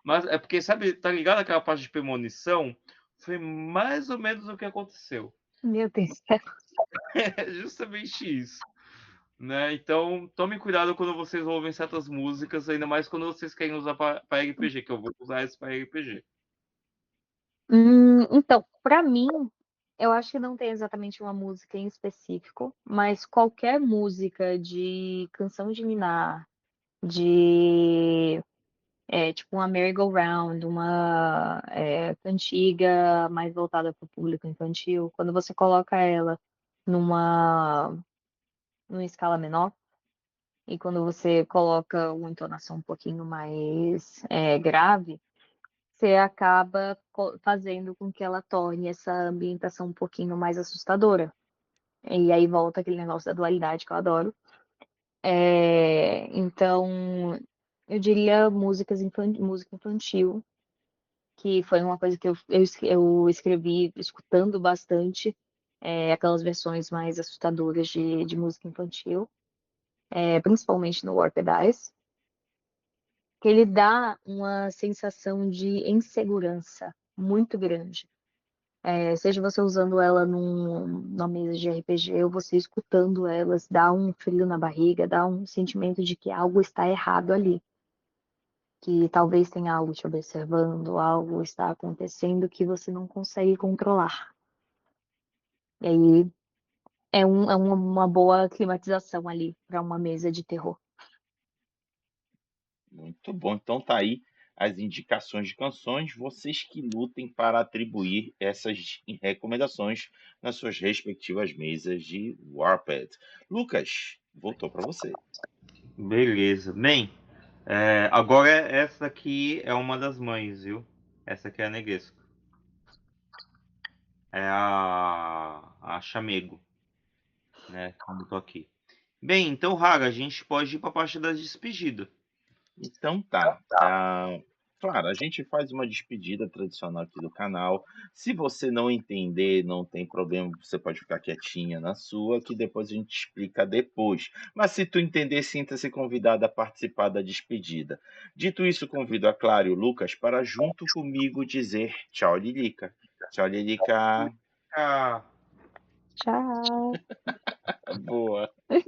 mas é porque, sabe, tá ligado aquela parte de premonição? Foi mais ou menos o que aconteceu. Meu Deus. É justamente isso. Né? Então, tome cuidado quando vocês ouvem certas músicas, ainda mais quando vocês querem usar para RPG, que eu vou usar isso para RPG. Então, pra mim, eu acho que não tem exatamente uma música em específico, mas qualquer música de canção de ninar, de tipo uma merry-go-round, uma cantiga mais voltada para o público infantil, quando você coloca ela numa escala menor, e quando você coloca uma entonação um pouquinho mais grave, você acaba fazendo com que ela torne essa ambientação um pouquinho mais assustadora. E aí volta aquele negócio da dualidade que eu adoro. Então, eu diria música infantil, que foi uma coisa que eu escrevi escutando bastante, aquelas versões mais assustadoras de música infantil, principalmente no Warped Eyes, que ele dá uma sensação de insegurança muito grande. Seja você usando ela numa mesa de RPG ou você escutando elas, dá um frio na barriga, dá um sentimento de que algo está errado ali, que talvez tenha algo te observando, algo está acontecendo que você não consegue controlar. E aí uma boa climatização ali para uma mesa de terror. Muito bom. Então tá aí as indicações de canções. Vocês que lutem para atribuir essas recomendações nas suas respectivas mesas de Warped. Lucas, voltou para você. Beleza. Bem, agora essa aqui é uma das mães, viu? Essa aqui é a Negresco. É a Chamego, né? Como tô aqui. Bem, então, Raga, a gente pode ir para a parte da despedida. Então tá. Claro, a gente faz uma despedida tradicional aqui do canal. Se você não entender, não tem problema, você pode ficar quietinha na sua, que depois a gente explica depois. Mas se tu entender, sinta-se convidado a participar da despedida. Dito isso, convido a Clara e o Lucas para junto comigo dizer tchau, Lilica. Tchau, Lilica. Ah, Tchau! Boa. é